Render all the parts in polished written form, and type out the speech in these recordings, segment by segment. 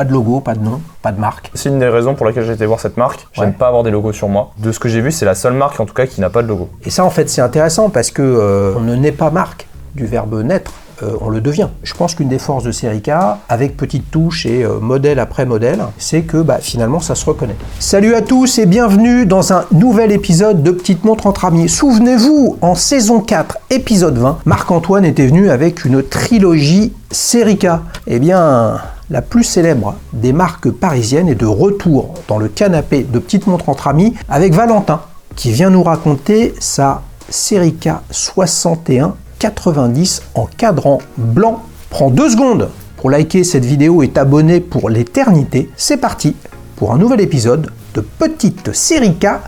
Pas de logo, pas de nom, pas de marque. C'est une des raisons pour laquelle j'ai été voir cette marque. J'aime pas avoir des logos sur moi. De ce que j'ai vu, c'est la seule marque en tout cas qui n'a pas de logo. Et ça en fait c'est intéressant parce que on ne naît pas marque du verbe naître. On le devient. Je pense qu'une des forces de Serica, avec petites touches et modèle après modèle, c'est que finalement ça se reconnaît. Salut à tous et bienvenue dans un nouvel épisode de Petites Montres entre amis. Souvenez-vous, en saison 4, épisode 20, Marc-Antoine était venu avec une trilogie Serica. Eh bien, la plus célèbre des marques parisiennes est de retour dans le canapé de Petites Montres entre amis avec Valentin, qui vient nous raconter sa Serica 6190 en cadran blanc. Prends 2 secondes pour liker cette vidéo et t'abonner pour l'éternité. C'est parti pour un nouvel épisode de Petite Serica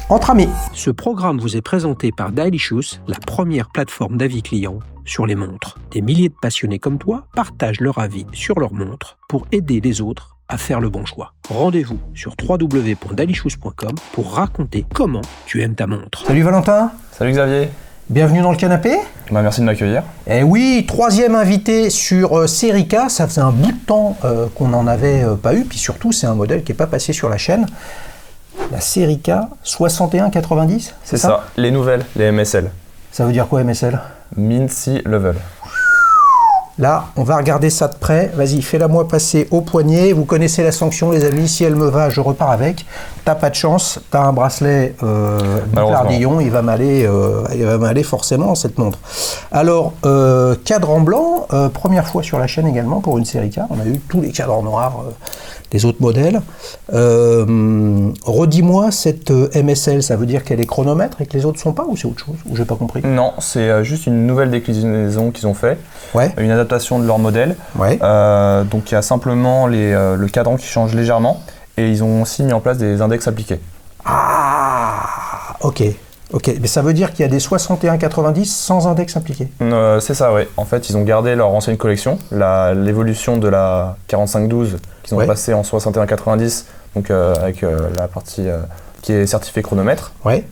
entre amis. Ce programme vous est présenté par Dailyshoes, la première plateforme d'avis clients sur les montres. Des milliers de passionnés comme toi partagent leur avis sur leurs montres pour aider les autres à faire le bon choix. Rendez-vous sur www.dailyshoes.com pour raconter comment tu aimes ta montre. Salut Valentin. Salut Xavier. Bienvenue dans le canapé. Merci de m'accueillir. Et oui, 3e invité sur Serica. Ça faisait un bout de temps qu'on n'en avait pas eu. Puis surtout, c'est un modèle qui n'est pas passé sur la chaîne. La Serica 6190, c'est ça? Les nouvelles, les MSL. Ça veut dire quoi MSL? Mincy Level. Là, on va regarder ça de près. Vas-y, fais-la moi passer au poignet. Vous connaissez la sanction, les amis. Si elle me va, je repars avec. T'as pas de chance. T'as un bracelet Boucardillon. Il va m'aller forcément, cette montre. Alors, cadran blanc. Première fois sur la chaîne également pour une Serica. On a eu tous les cadrans noirs des autres modèles. Redis-moi, cette MSL, ça veut dire qu'elle est chronomètre et que les autres sont pas, ou c'est autre chose? Ou j'ai pas compris? Non, c'est juste une nouvelle déclinaison qu'ils ont fait. Ouais. Une adaptation de leur modèle. Ouais. Donc il y a simplement le cadran qui change légèrement et ils ont aussi mis en place des index appliqués. Ah, ok. Mais ça veut dire qu'il y a des 6190 sans index appliqué? C'est ça, oui. En fait, ils ont gardé leur ancienne collection, l'évolution de la 4512 qu'ils ont passé en 6190, donc avec la partie qui est certifiée chronomètre. Ouais.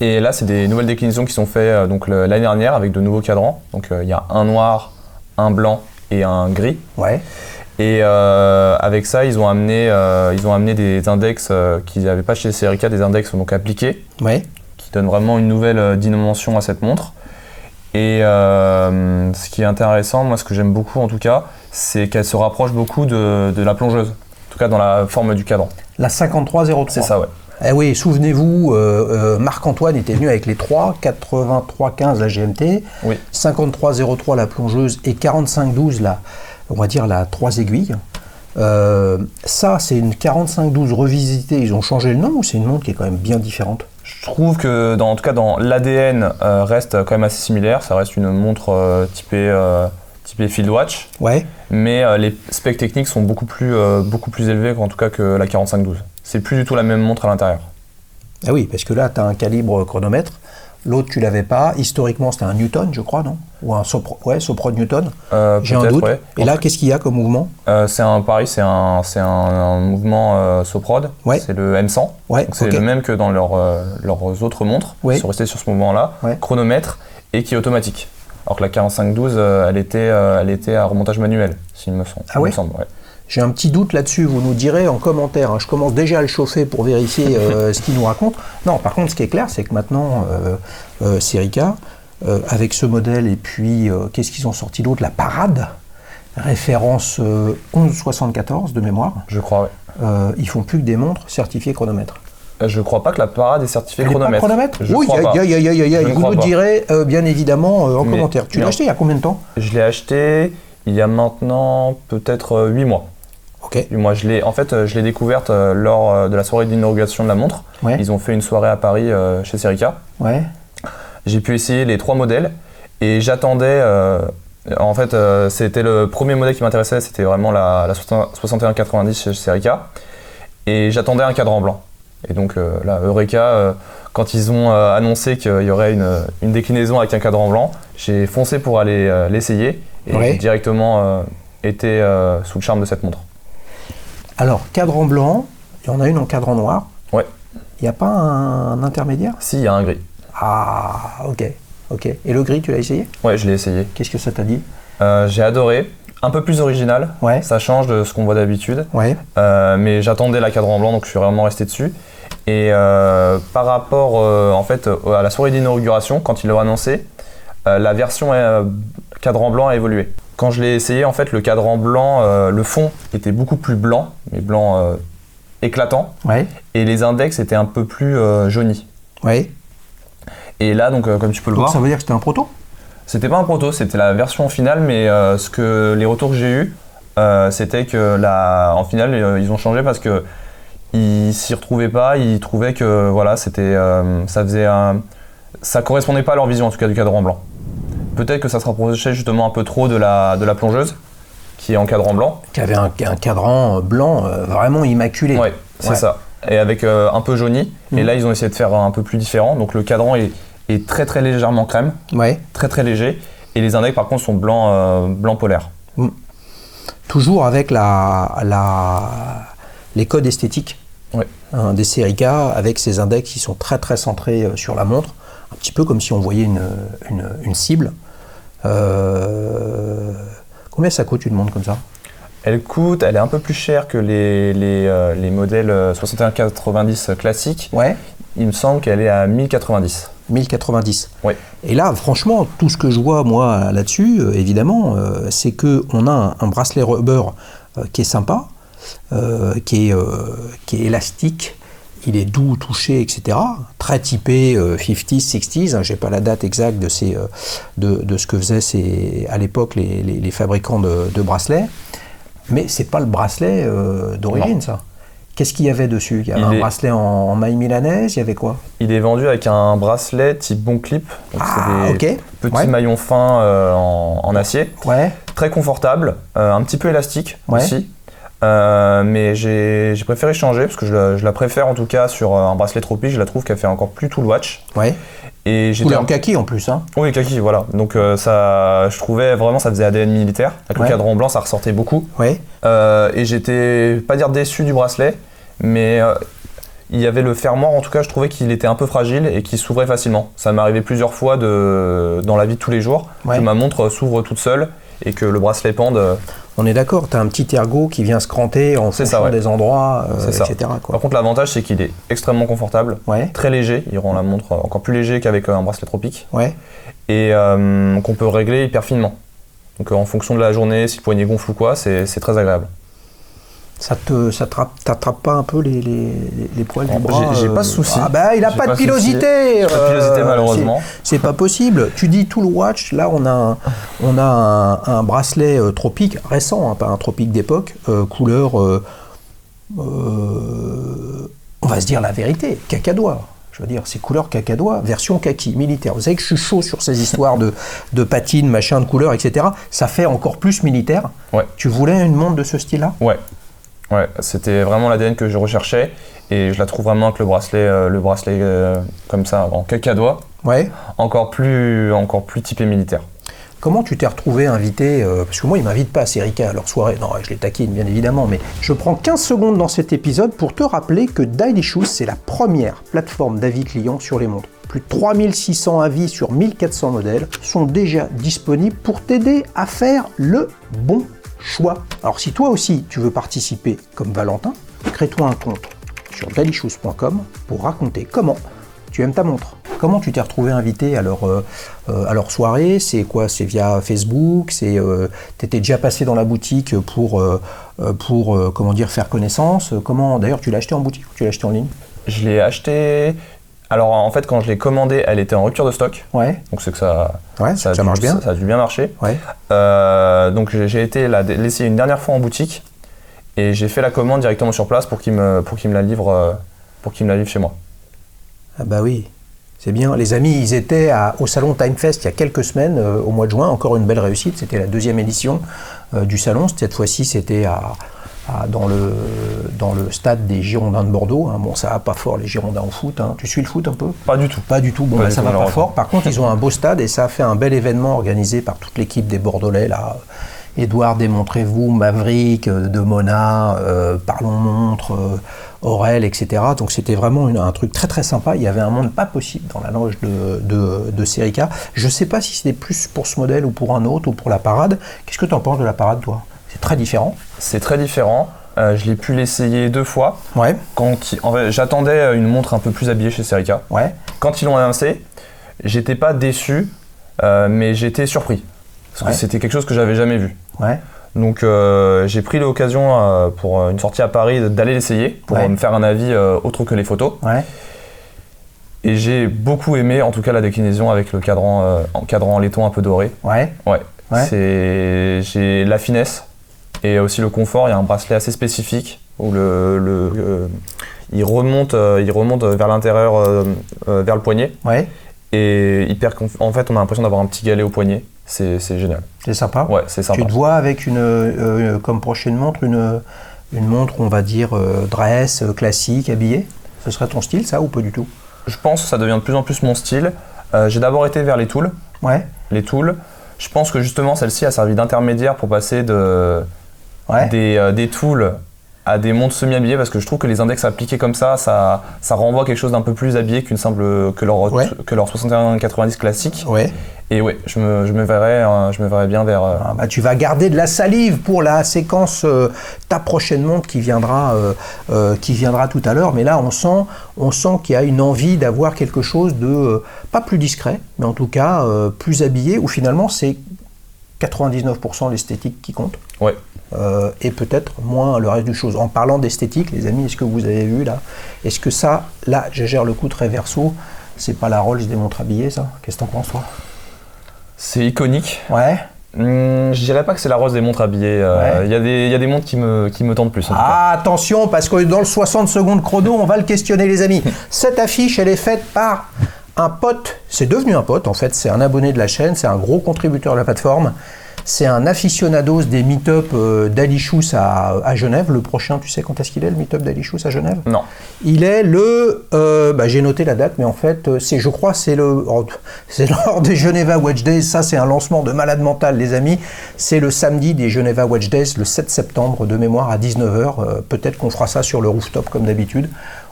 Et là, c'est des nouvelles déclinaisons qui sont faites l'année dernière avec de nouveaux cadrans. Donc il y a un noir, un blanc et un gris. Ouais. Et avec ça, ils ont amené des index qu'ils n'avaient pas chez Serica, des index donc appliqués. Ouais. Qui donnent vraiment une nouvelle dimension à cette montre. Et ce qui est intéressant, moi ce que j'aime beaucoup en tout cas, c'est qu'elle se rapproche beaucoup de la plongeuse. En tout cas dans la forme du cadran. La 5303. C'est ça, ouais. Eh oui, souvenez-vous, Marc-Antoine était venu avec les 3, 8315 la GMT, oui. 5303 la plongeuse et 4512 on va dire la 3 aiguilles. Ça, c'est une 4512 revisitée, ils ont changé le nom ou c'est une montre qui est quand même bien différente? Je trouve que en tout cas dans l'ADN reste quand même assez similaire, ça reste une montre typée Field Watch, ouais. Mais les specs techniques sont beaucoup plus élevés en tout cas que la 4512. C'est plus du tout la même montre à l'intérieur. Ah oui, parce que là, tu as un calibre chronomètre. L'autre, tu l'avais pas. Historiquement, c'était un Newton, je crois, non? Ou un Sopro Newton. J'ai un doute. Ouais. Et là, qu'est-ce qu'il y a comme mouvement? C'est un mouvement Soprod. Ouais. C'est le M100. Ouais, donc c'est le même que dans leurs autres montres. Ouais. Ils sont restés sur ce mouvement-là. Ouais. Chronomètre et qui est automatique. Alors que la 4512, elle était à remontage manuel, s'il me semble. Ah ouais? Ouais. J'ai un petit doute là-dessus, vous nous direz en commentaire. Je commence déjà à le chauffer pour vérifier ce qu'il nous raconte. Non, par contre, ce qui est clair, c'est que maintenant, Serica, avec ce modèle, et puis, qu'est-ce qu'ils ont sorti d'autre? La Parade, référence 1174 de mémoire. Je crois, oui. Ils font plus que des montres certifiées chronomètre. Je crois pas que la Parade est certifiée chronomètre. Oui, vous nous direz bien évidemment en commentaire. Tu l'as acheté il y a combien de temps? Je l'ai acheté il y a maintenant peut-être 8 mois. Ok. Moi, je l'ai découverte lors de la soirée d'inauguration de la montre. Ouais. Ils ont fait une soirée à Paris chez Serica. Ouais. J'ai pu essayer les 3 modèles et j'attendais. C'était le premier modèle qui m'intéressait, c'était vraiment la 6190 chez Serica. Et j'attendais un cadran blanc. Et donc là, Eureka, quand ils ont annoncé qu'il y aurait une déclinaison avec un cadran blanc, j'ai foncé pour aller l'essayer et j'ai directement été sous le charme de cette montre. Alors, cadran blanc, il y en a une en cadran noir. Ouais. Il n'y a pas un intermédiaire? Si, il y a un gris. Ah, ok. Et le gris, tu l'as essayé? Ouais, je l'ai essayé. Qu'est-ce que ça t'a dit? J'ai adoré. un peu plus original, ça change de ce qu'on voit d'habitude, mais j'attendais la cadran blanc donc je suis vraiment resté dessus. Et par rapport en fait, à la soirée d'inauguration, quand ils l'ont annoncé, la version cadran blanc a évolué. Quand je l'ai essayé, en fait, le cadran blanc, le fond était beaucoup plus blanc, mais blanc éclatant, et les index étaient un peu plus jaunis. Et là, donc, comme tu peux le voir... Ça veut dire que c'était un proto ? C'était pas un proto, c'était la version finale, mais les retours que j'ai eus, c'était que en finale, ils ont changé parce que ils s'y retrouvaient pas, ils trouvaient que voilà, c'était, ça correspondait pas à leur vision en tout cas du cadran blanc. Peut-être que ça se rapprochait justement un peu trop de la plongeuse, qui est en cadran blanc. Qui avait un cadran blanc vraiment immaculé. Ouais, c'est ça. Et avec un peu jauni. Et là, ils ont essayé de faire un peu plus différent. Donc le cadran est très très légèrement crème, très très léger. Et les index par contre sont blanc polaire. Toujours avec les codes esthétiques des Serica, avec ces index qui sont très très centrés sur la montre, un petit peu comme si on voyait une cible. Combien ça coûte une montre comme ça ? Elle est un peu plus chère que les modèles 6190 classiques. Il me semble qu'elle est à 1090. 1090. Oui. Et là, franchement, tout ce que je vois, moi, là-dessus, évidemment, c'est qu'on a un bracelet rubber qui est sympa, qui est élastique, il est doux au toucher, etc. Très typé 50s, 60s, hein, je n'ai pas la date exacte de ce que faisaient à l'époque les fabricants de bracelets, mais ce n'est pas le bracelet d'origine, ça. Qu'est-ce qu'il y avait dessus ? Il y avait un bracelet en maille milanaise, il y avait quoi ? Il est vendu avec un bracelet type bon clip. Donc c'est des petits maillons fins en acier. Très confortable, un petit peu élastique aussi. Mais j'ai préféré changer parce que je la préfère en tout cas sur un bracelet tropique. Je la trouve qu'elle fait encore plus tout le watch. Et couleur kaki en plus. Hein. Oui, kaki, voilà. Donc je trouvais vraiment ça faisait ADN militaire. Avec le cadran blanc, ça ressortait beaucoup. Et j'étais pas dire déçu du bracelet, mais il y avait le fermoir, en tout cas je trouvais qu'il était un peu fragile et qu'il s'ouvrait facilement. Ça m'est arrivé plusieurs fois dans la vie de tous les jours que ma montre s'ouvre toute seule et que le bracelet pende. On est d'accord, tu as un petit ergot qui vient se cranter en fonction des endroits, etc. Par contre, l'avantage, c'est qu'il est extrêmement confortable, très léger. Il rend la montre encore plus léger qu'avec un bracelet tropique. Et qu'on peut régler hyper finement. Donc en fonction de la journée, si le poignet gonfle ou quoi, c'est très agréable. Ça t'attrape pas un peu les poils du bras J'ai pas de souci. Ah bah il a pas de pilosité. Pas de pilosité malheureusement. C'est pas possible. Tu dis tout le watch. Là on a un bracelet tropique récent, hein, pas un tropique d'époque, couleur. On va se dire la vérité, cacadois. Je veux dire, c'est couleur cacadois, version kaki, militaire. Vous savez que je suis chaud sur ces histoires de patines, machin, de couleurs, etc. Ça fait encore plus militaire. Tu voulais une montre de ce style-là ? Ouais, c'était vraiment l'ADN que je recherchais et je la trouve vraiment avec le bracelet comme ça, en cacadois, encore plus typé militaire. Comment tu t'es retrouvé invité parce que moi, ils ne m'invitent pas à Serica à leur soirée. Non, je les taquine, bien évidemment, mais je prends 15 secondes dans cet épisode pour te rappeler que Daily Shoes, c'est la première plateforme d'avis clients sur les montres. Plus de 3600 avis sur 1400 modèles sont déjà disponibles pour t'aider à faire le bon choix. Alors si toi aussi tu veux participer comme Valentin, crée-toi un compte sur dailyshoes.com pour raconter comment tu aimes ta montre. Comment tu t'es retrouvé invité à leur soirée ? C'est quoi ? C'est via Facebook ? T'étais déjà passé dans la boutique pour comment dire, faire connaissance ? Comment d'ailleurs tu l'as acheté en boutique ou tu l'as acheté en ligne ? Je l'ai acheté. Alors en fait quand je l'ai commandé, elle était en rupture de stock. Donc c'est que ça marche bien. Ça a dû bien marcher. Donc j'ai été l'essayer une dernière fois en boutique et j'ai fait la commande directement sur place pour qu'il me la livre chez moi. Ah bah oui, c'est bien. Les amis, ils étaient au salon Timefest il y a quelques semaines, au mois de juin. Encore une belle réussite. C'était la 2e édition du salon. Cette fois-ci, c'était dans le stade des Girondins de Bordeaux. Hein. Bon, ça va pas fort les Girondins au foot. Hein. Tu suis le foot un peu ? Pas du tout. Pas du tout. Bon, ça va pas fort. Par contre, ils ont un beau stade et ça a fait un bel événement organisé par toute l'équipe des Bordelais là, Édouard, démontrez-vous, Maverick, de Mona, Parlons Montre, Aurel, etc. Donc c'était vraiment un truc très très sympa. Il y avait un monde pas possible dans la loge de Serica. Je ne sais pas si c'était plus pour ce modèle ou pour un autre ou pour la parade. Qu'est-ce que tu en penses de la parade, toi? C'est très différent. C'est très différent. Je l'ai pu l'essayer 2 fois. Ouais. En fait, j'attendais une montre un peu plus habillée chez Serica. Ouais. Quand ils l'ont annoncé, j'étais pas déçu, mais j'étais surpris. Parce que c'était quelque chose que j'avais jamais vu. Ouais. Donc j'ai pris l'occasion pour une sortie à Paris d'aller l'essayer pour me faire un avis autre que les photos. Ouais. Et j'ai beaucoup aimé en tout cas la déclinaison avec le cadran en laiton un peu doré. Ouais. Ouais. J'ai la finesse et aussi le confort. Il y a un bracelet assez spécifique où il remonte vers l'intérieur, vers le poignet. Ouais. Et en fait on a l'impression d'avoir un petit galet au poignet. C'est génial. C'est sympa. Ouais, c'est sympa. Tu te vois avec comme prochaine montre une montre, on va dire, dress, classique, habillée? Ce serait ton style, ça, ou pas du tout? Je pense que ça devient de plus en plus mon style. J'ai d'abord été vers les tools. Ouais. Les tools. Je pense que justement, celle-ci a servi d'intermédiaire pour passer des tools à des montres semi-habillées, parce que je trouve que les index appliqués comme ça renvoie quelque chose d'un peu plus habillé que leur 6190 classique. Ouais. Et ouais, je me verrais bien vers... tu vas garder de la salive pour la séquence ta prochaine montre qui viendra tout à l'heure. Mais là, on sent qu'il y a une envie d'avoir quelque chose de pas plus discret, mais en tout cas plus habillé, où finalement c'est 99% l'esthétique qui compte. Ouais. Et peut-être moins le reste du chose. En parlant d'esthétique, les amis, est-ce que vous avez vu là? Est-ce que ça, là, je gère le coup très verso, c'est pas la Rolls des montres habillées, ça? Qu'est-ce que t'en penses, toi? C'est iconique. Ouais. Je dirais pas que c'est la Rose des montres habillées. Il y a des montres qui me tentent plus. Attention, parce que dans le 60 secondes chrono, on va le questionner, les amis. Cette affiche, elle est faite par un pote. C'est devenu un pote, en fait. C'est un abonné de la chaîne. C'est un gros contributeur de la plateforme. C'est un aficionados des meet-up d'Alichous à Genève. Le prochain, tu sais quand est-ce qu'il est, le meet-up d'Alichous à Genève? Non. Il est j'ai noté la date, mais en fait, c'est lors des Geneva Watch Days. Ça, c'est un lancement de malade mental, les amis. C'est le samedi des Geneva Watch Days, le 7 septembre, de mémoire, à 19h. Peut-être qu'on fera ça sur le rooftop, comme d'habitude.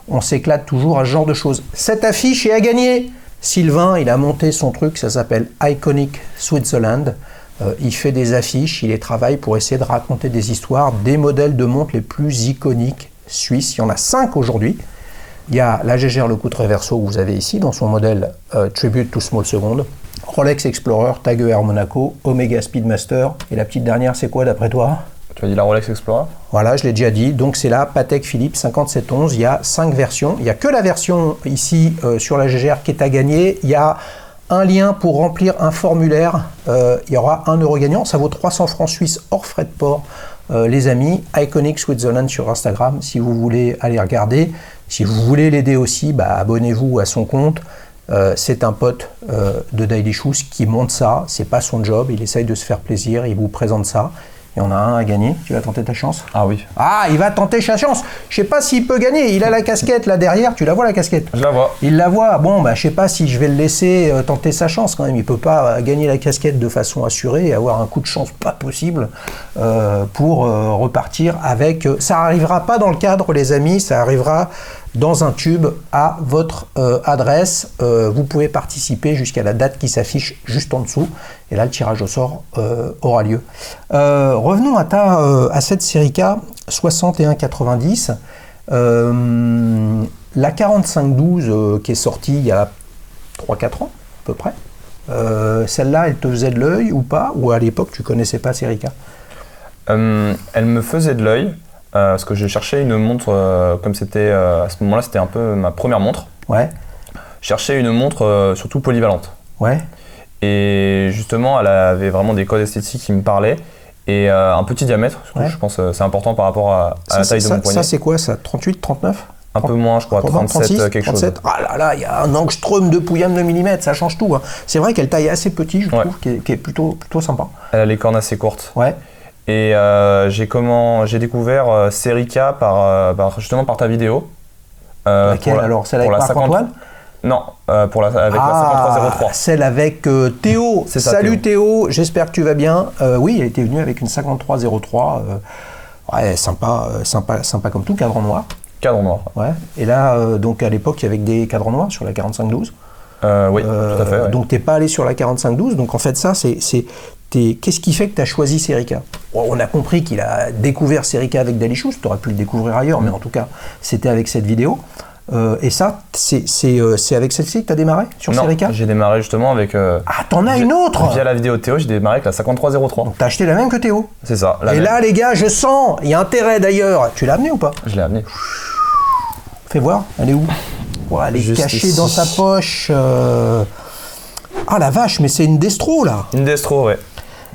On s'éclate toujours à ce genre de choses. Cette affiche est à gagner. Sylvain, il a monté son truc, ça s'appelle Iconic Switzerland. Il fait des affiches, il travaille pour essayer de raconter des histoires, des modèles de montres les plus iconiques suisses. Il y en a 5 aujourd'hui. Il y a la Jaeger LeCoultre Reverso que vous avez ici dans son modèle Tribute to Small Second, Rolex Explorer, Tag Heuer Monaco, Omega Speedmaster. Et la petite dernière, c'est quoi d'après toi? Tu as dit la Rolex Explorer? Voilà, je l'ai déjà dit. Donc c'est la Patek Philippe 5711. Il y a 5 versions. Il n'y a que la version ici sur la Jaeger qui est à gagner. Il y a un lien pour remplir un formulaire, il y aura 1 euro gagnant, ça vaut 300 francs suisses hors frais de port, les amis. Iconic Switzerland sur Instagram, si vous voulez aller regarder. Si vous voulez l'aider aussi, abonnez-vous à son compte. C'est un pote de Daily Shoes qui monte ça, c'est pas son job, il essaye de se faire plaisir, il vous présente ça. Il y en a un à gagner. Tu vas tenter ta chance? Ah oui. Ah, il va tenter sa chance. Je sais pas s'il peut gagner. Il a la casquette là derrière. Tu la vois, la casquette? Je la vois. Il la voit. Bon, je sais pas si je vais le laisser tenter sa chance quand même. Il peut pas gagner la casquette de façon assurée et avoir un coup de chance pas possible pour repartir avec. Ça arrivera pas dans le cadre, les amis. Ça arrivera dans un tube à votre adresse. Vous pouvez participer jusqu'à la date qui s'affiche juste en dessous. Et là, le tirage au sort aura lieu. Revenons à cette Serica 6190. La 4512 qui est sortie il y a 3-4 ans, à peu près. Celle-là, elle te faisait de l'œil ou pas? Ou à l'époque, tu connaissais pas Serica? Elle me faisait de l'œil. Parce que je cherchais une montre, comme c'était à ce moment-là, c'était un peu ma première montre. Ouais. Je cherchais une montre surtout polyvalente. Ouais. Et justement, elle avait vraiment des codes esthétiques qui me parlaient. Et un petit diamètre, je pense que c'est important par rapport à la taille de mon poignet. Ça, c'est quoi ça? 38, 39? Un peu moins, je crois, 37, 36, quelque 37. chose. Ah là là, il y a un angstrom de pouillame de millimètres, ça change tout. Hein. C'est vrai qu'elle taille assez petit, je trouve, qui est plutôt sympa. Elle a les cornes assez courtes. Ouais. Et j'ai découvert Serica justement par ta vidéo. Laquelle alors? Celle avec Marc-Antoine? Non, avec la 5303. Celle avec Théo. C'est ça, Salut Théo, j'espère que tu vas bien. Oui, il était venu avec une 5303. Ouais, sympa comme tout, cadre noir. Cadre noir. Ouais. Et là, donc à l'époque, il y avait des cadres noirs sur la 4512. Oui, tout à fait. Ouais. Donc t'es pas allé sur la 4512. Donc en fait, ça, qu'est-ce qui fait que tu as choisi Serica? On a compris qu'il a découvert Serica avec Dalichous. Tu aurais pu le découvrir ailleurs, mais en tout cas, c'était avec cette vidéo. Et ça, c'est avec celle-ci que tu as démarré sur Serica? Non, j'ai démarré justement avec... t'en as une autre? Via la vidéo Théo, j'ai démarré avec la 5303. Donc t'as acheté la même que Théo? C'est ça. Et là, les gars, je sens, il y a intérêt d'ailleurs. Tu l'as amené ou pas? Je l'ai amené. Fais voir, elle est où? Elle est juste cachée ici. dans sa poche. Ah la vache, mais c'est une Destro là. Une Destro, ouais.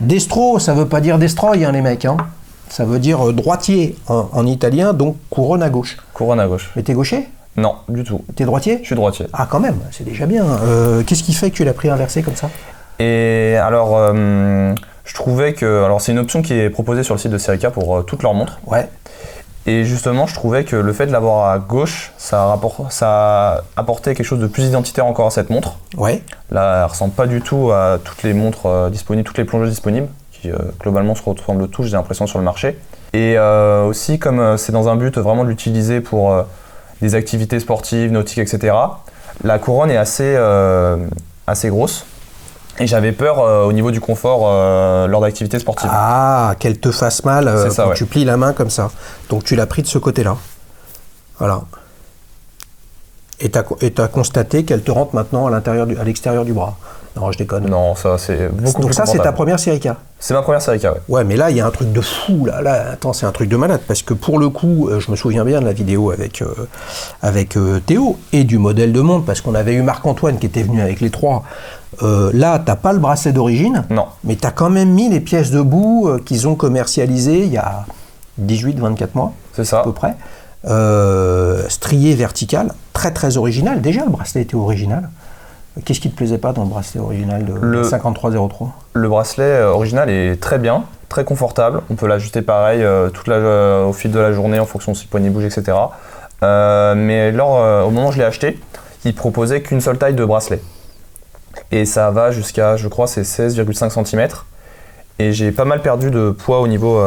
Destro, ça veut pas dire destroy, hein, les mecs. Hein. Ça veut dire droitier en italien, donc couronne à gauche. Couronne à gauche. Mais t'es gaucher? Non, du tout. T'es droitier? Je suis droitier. Ah quand même, c'est déjà bien. Qu'est-ce qui fait que tu l'as pris inversé comme ça? Et alors, je trouvais que... Alors c'est une option qui est proposée sur le site de Serica pour toutes leurs montres. Ouais. Et justement, je trouvais que le fait de l'avoir à gauche, ça apportait quelque chose de plus identitaire encore à cette montre. Ouais. Là, elle ressemble pas du tout à toutes les montres disponibles, toutes les plongeuses disponibles, qui globalement se ressemblent tous, j'ai l'impression, sur le marché. Et aussi, comme c'est dans un but vraiment de l'utiliser pour des activités sportives, nautiques, etc., la couronne est assez grosse. Et j'avais peur au niveau du confort lors d'activités sportives. Ah, qu'elle te fasse mal quand ouais. tu plies la main comme ça. Donc tu l'as pris de ce côté-là. Voilà. Et t'as constaté qu'elle te rentre maintenant à l'extérieur du bras. Non, je déconne. Non, ça c'est beaucoup Donc plus ça, c'est ta confortable. première Serica? C'est ma première Serica, ouais. Ouais, mais là, il y a un truc de fou. Là, attends, c'est un truc de malade. Parce que pour le coup, je me souviens bien de la vidéo avec Théo et du modèle de montre, parce qu'on avait eu Marc-Antoine qui était venu avec les trois. Là, t'as pas le bracelet d'origine. Non. Mais t'as quand même mis les pièces de bout qu'ils ont commercialisées il y a 18-24 mois. C'est ça. À peu près. Strié vertical, très très original. Déjà, le bracelet était original. Qu'est-ce qui te plaisait pas dans le bracelet original de 5303? Le bracelet original est très bien, très confortable. On peut l'ajuster pareil au fil de la journée en fonction si le poignet bouge, etc. Mais au moment où je l'ai acheté, il proposait qu'une seule taille de bracelet. Et ça va jusqu'à, je crois, c'est 16,5 cm. Et j'ai pas mal perdu de poids au niveau,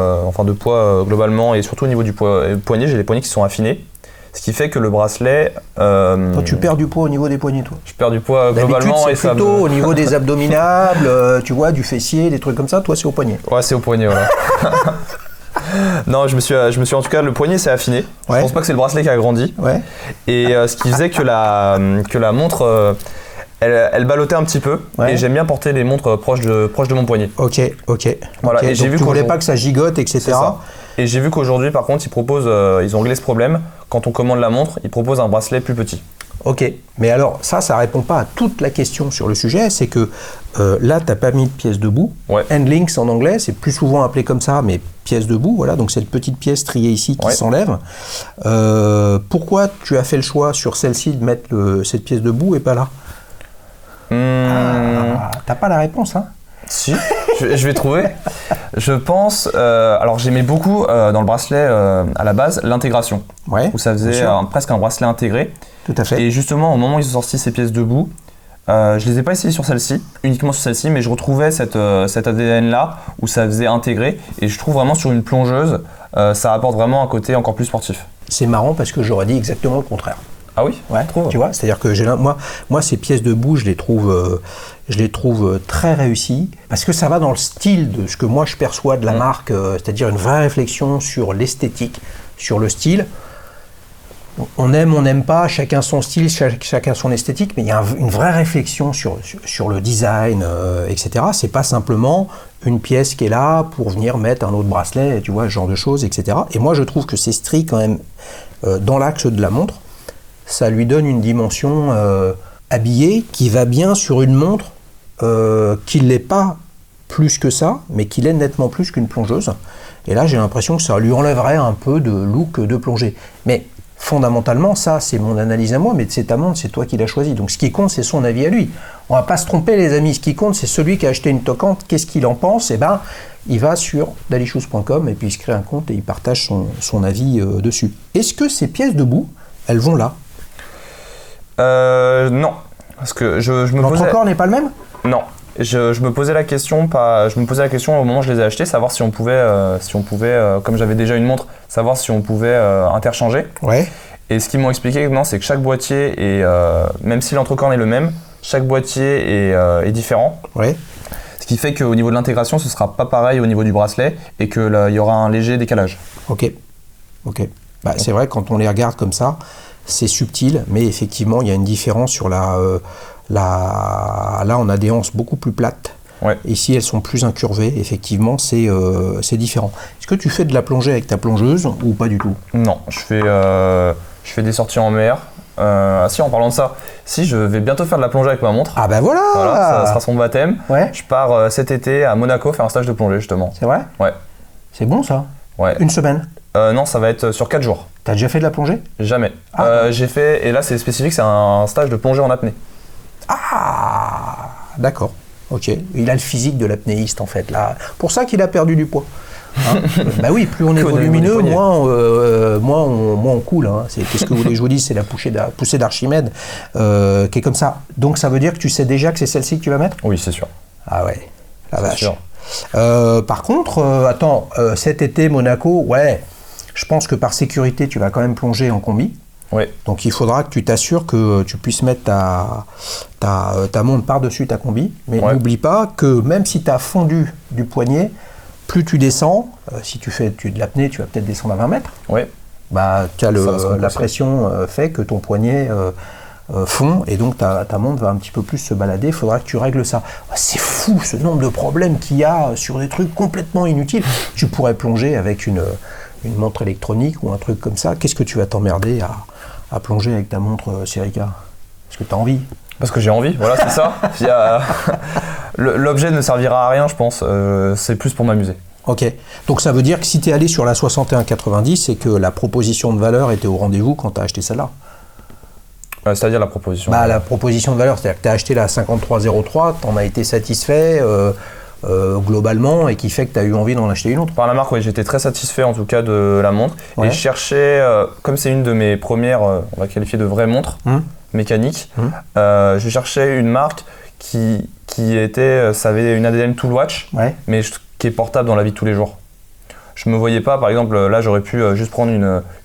globalement, et surtout au niveau du poignet. J'ai les poignets qui sont affinés. Ce qui fait que le bracelet... Toi, tu perds du poids au niveau des poignets, toi? Je perds du poids globalement. D'habitude, c'est plutôt au niveau des abdominales, tu vois, du fessier, des trucs comme ça. Toi, c'est au poignet. Ouais, c'est au poignet, voilà. Non, je me suis en tout cas, le poignet s'est affiné. Ouais. Je pense pas que c'est le bracelet qui a grandi. Ouais. Et ce qui faisait que la montre... Elle ballottait un petit peu, ouais. Et j'aime bien porter les montres proches de mon poignet. Ok. Voilà. Okay. Et j'ai vu tu voulais pas que ça gigote, etc. C'est ça. Et j'ai vu qu'aujourd'hui, par contre, ils ont réglé ce problème. Quand on commande la montre, ils proposent un bracelet plus petit. Ok, mais alors ça répond pas à toute la question sur le sujet. C'est que là, tu n'as pas mis de pièce de bout. Ouais. Handlinks en anglais, c'est plus souvent appelé comme ça, mais pièce de bout. Voilà, donc cette petite pièce triée ici qui s'enlève. Pourquoi tu as fait le choix sur celle-ci de mettre cette pièce de bout et pas là? T'as pas la réponse, hein? Si, je vais trouver. Je pense... alors j'aimais beaucoup dans le bracelet à la base l'intégration. Ouais, où ça faisait presque un bracelet intégré. Tout à fait. Et justement au moment où ils ont sorti ces pièces de bout, je les ai pas essayées sur celle-ci, uniquement sur celle-ci, mais je retrouvais cet ADN là où ça faisait intégré. Et je trouve vraiment sur une plongeuse, ça apporte vraiment un côté encore plus sportif. C'est marrant parce que j'aurais dit exactement le contraire. Ah oui? Ouais, tu vois, c'est-à-dire que moi ces pièces de bout, je les trouve très réussies parce que ça va dans le style de ce que moi je perçois de la marque, c'est-à-dire une vraie réflexion sur l'esthétique, sur le style. On aime, on n'aime pas, chacun son style, chacun son esthétique, mais il y a une vraie réflexion sur le design, etc. C'est pas simplement une pièce qui est là pour venir mettre un autre bracelet, tu vois, ce genre de choses, etc. Et moi je trouve que c'est strict quand même dans l'axe de la montre. Ça lui donne une dimension habillée qui va bien sur une montre qui ne l'est pas plus que ça, mais qui l'est nettement plus qu'une plongeuse. Et là, j'ai l'impression que ça lui enlèverait un peu de look de plongée. Mais fondamentalement, ça, c'est mon analyse à moi, mais c'est ta montre, c'est toi qui l'as choisi. Donc ce qui compte, c'est son avis à lui. On ne va pas se tromper, les amis. Ce qui compte, c'est celui qui a acheté une toquante. Qu'est-ce qu'il en pense? Eh ben, il va sur dalichous.com et puis il se crée un compte et il partage son avis dessus. Est-ce que ces pièces de bout, elles vont là? Non. Parce que je me posais... L'entrecorps n'est pas le même? Non. Je me posais la question au moment où je les ai achetés, savoir si on pouvait, comme j'avais déjà une montre, savoir si on pouvait interchanger. Ouais. Et ce qu'ils m'ont expliqué, non, c'est que chaque boîtier est, même si l'entrecorne est le même, chaque boîtier est différent. Ouais. Ce qui fait qu'au niveau de l'intégration, ce sera pas pareil au niveau du bracelet et qu'il y aura un léger décalage. Ok. Bah, c'est vrai, quand on les regarde comme ça, c'est subtil, mais effectivement, il y a une différence sur là, on a des anses beaucoup plus plates. Ouais. Ici, elles sont plus incurvées. Effectivement, c'est différent. Est-ce que tu fais de la plongée avec ta plongeuse ou pas du tout? Non, je fais des sorties en mer. Si, en parlant de ça, si, je vais bientôt faire de la plongée avec ma montre. Ah bah voilà, ça sera son baptême. Ouais. Je pars cet été à Monaco faire un stage de plongée, justement. C'est vrai? Ouais. C'est bon, ça? Ouais. Une semaine? Non, ça va être sur 4 jours. T'as déjà fait de la plongée? Jamais. J'ai fait, et là c'est spécifique, c'est un stage de plongée en apnée. Ah, d'accord. Ok. Il a le physique de l'apnéiste, en fait, là. Pour ça qu'il a perdu du poids. Hein. Bah oui, plus on est volumineux, moins on coule. Hein. Qu'est-ce que vous voulez que je vous dise? C'est la poussée d'Archimède qui est comme ça. Donc ça veut dire que tu sais déjà que c'est celle-ci que tu vas mettre? Oui, c'est sûr. Ah ouais, la vache. Sûr. Par contre, cet été, Monaco, ouais, je pense que par sécurité, tu vas quand même plonger en combi. Ouais. Donc il faudra que tu t'assures que tu puisses mettre ta montre par-dessus ta combi. Mais n'oublie pas que même si tu as fondu du poignet, plus tu descends, si tu fais de l'apnée, tu vas peut-être descendre à 20 mètres. Oui. Bah, la pression fait que ton poignet fond et donc ta montre va un petit peu plus se balader. Il faudra que tu règles ça. C'est fou ce nombre de problèmes qu'il y a sur des trucs complètement inutiles. Tu pourrais plonger avec une montre électronique ou un truc comme ça. Qu'est-ce que tu vas t'emmerder à plonger avec ta montre Serica? Est-ce que tu as envie? Parce que j'ai envie, voilà, c'est ça. L'objet ne servira à rien, je pense. C'est plus pour m'amuser. Ok. Donc ça veut dire que si tu es allé sur la 6190, c'est que la proposition de valeur était au rendez-vous quand tu as acheté celle-là. C'est-à-dire la proposition La proposition de valeur, c'est-à-dire que tu as acheté la 5303, tu en as été satisfait globalement et qui fait que tu as eu envie d'en acheter une autre. Par la marque, oui, j'étais très satisfait en tout cas de la montre. Ouais. Et je cherchais, comme c'est une de mes premières, on va qualifier de vraies montres mécaniques, je cherchais une marque qui était, ça avait une ADM Tool Watch, mais qui est portable dans la vie de tous les jours. Je me voyais pas, par exemple, là j'aurais pu juste prendre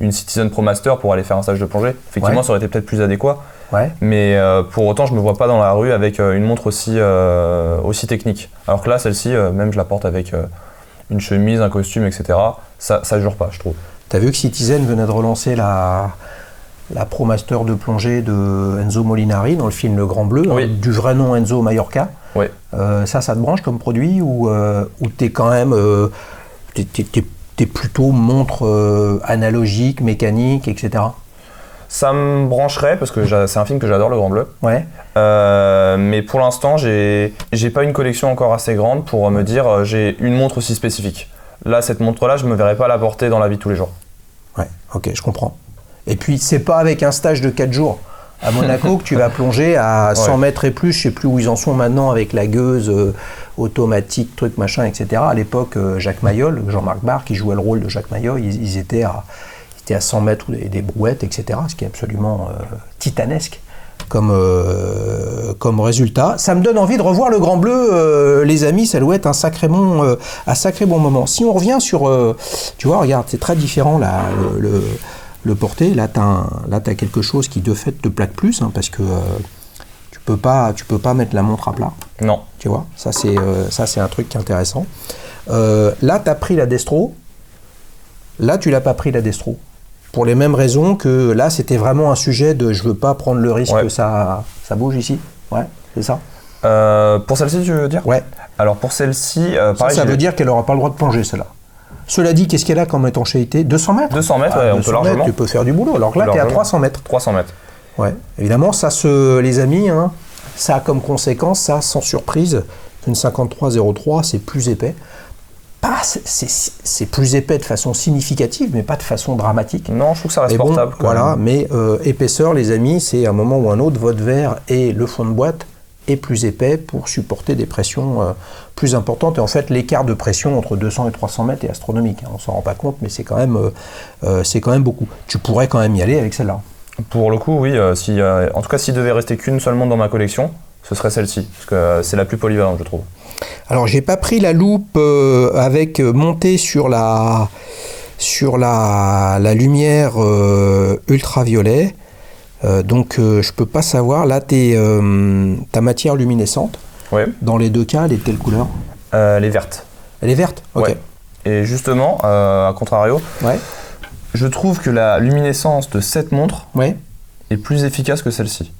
une Citizen Pro Master pour aller faire un stage de plongée. Effectivement, ça aurait été peut-être plus adéquat. Ouais. Mais pour autant, je me vois pas dans la rue avec une montre aussi technique. Alors que là, celle-ci, même je la porte avec une chemise, un costume, etc. Ça jure pas, je trouve. T'as vu que Citizen venait de relancer la Pro Master de plongée de Enzo Molinari dans le film Le Grand Bleu, oui. Du vrai nom Enzo Mallorca. Oui. Ça te branche comme produit ou t'es quand même t'es plutôt montre analogique, mécanique, etc. Ça me brancherait parce que c'est un film que j'adore, Le Grand Bleu. Ouais. Mais pour l'instant, j'ai pas une collection encore assez grande pour me dire j'ai une montre aussi spécifique. Là, cette montre-là, je me verrais pas la porter dans la vie de tous les jours. Ouais, ok, je comprends. Et puis, c'est pas avec un stage de 4 jours à Monaco que tu vas plonger à 100 mètres et plus. Je sais plus où ils en sont maintenant avec la gueuse automatique, truc, machin, etc. À l'époque, Jacques Mayol, Jean-Marc Barre, qui jouait le rôle de Jacques Mayol, ils étaient à 100 mètres des brouettes, etc. Ce qui est absolument titanesque comme résultat. Ça me donne envie de revoir Le Grand Bleu, les amis. Ça doit être un sacré bon moment. Si on revient sur... tu vois, regarde, c'est très différent là, le porté. Là, t'as quelque chose qui de fait te plaque plus, parce que tu peux pas mettre la montre à plat. Non. Tu vois, ça c'est un truc qui est intéressant. Là, t'as pris la Destro. Là, tu l'as pas pris la Destro. Pour les mêmes raisons que là, c'était vraiment un sujet de je veux pas prendre le risque que ça bouge ici. Ouais, c'est ça. Pour celle-ci, tu veux dire? Ouais. Alors pour celle-ci, pareil. Ça veut dire qu'elle n'aura pas le droit de plonger, celle-là. Cela dit, qu'est-ce qu'elle a comme étanchéité? 200 mètres? 200 mètres, ouais, on peut largement. Tu peux faire du boulot. Alors que là, tu es à 300 mètres. 300 mètres. Ouais. Évidemment, les amis, ça a comme conséquence, ça, sans surprise, qu'une 5303, c'est plus épais. C'est plus épais de façon significative, mais pas de façon dramatique. Non, je trouve que ça reste portable. Voilà, mais épaisseur, les amis, c'est à un moment ou un autre, votre verre et le fond de boîte est plus épais pour supporter des pressions plus importantes. Et en fait, l'écart de pression entre 200 et 300 mètres est astronomique. On s'en rend pas compte, mais c'est quand même beaucoup. Tu pourrais quand même y aller avec celle-là. Pour le coup, oui. En tout cas, s'il devait rester qu'une seule montre dans ma collection, ce serait celle-ci, parce que c'est la plus polyvalente, je trouve. Alors, j'ai pas pris la loupe avec montée sur la lumière ultraviolet, donc je peux pas savoir. Là, ta matière luminescente. Ouais. Dans les deux cas, elle est de quelle couleur? Elle est verte. Elle est verte. Ok. Ouais. Et justement, à contrario, je trouve que la luminescence de cette montre est plus efficace que celle-ci.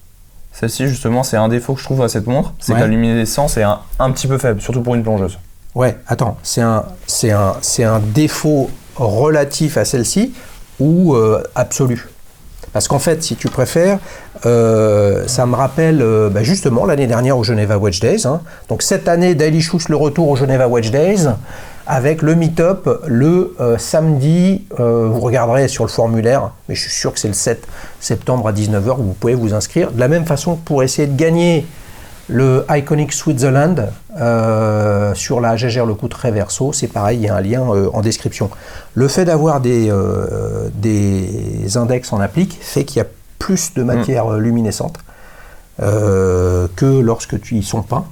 Celle-ci, justement, c'est un défaut que je trouve à cette montre, c'est que la luminescence est un petit peu faible, surtout pour une plongeuse. Ouais, attends, c'est un défaut relatif à celle-ci ou absolu? Parce qu'en fait, si tu préfères, ça me rappelle justement l'année dernière au Geneva Watch Days. Donc cette année, Daily Shoes, le retour au Geneva Watch Days, avec le meet-up le samedi, vous regarderez sur le formulaire, mais je suis sûr que c'est le 7 septembre à 19h, où vous pouvez vous inscrire. De la même façon, pour essayer de gagner le Iconic Switzerland sur la Jaeger LeCoultre Reverso, c'est pareil, il y a un lien en description. Le fait d'avoir des index en applique fait qu'il y a plus de matière luminescente que lorsque ils sont peints.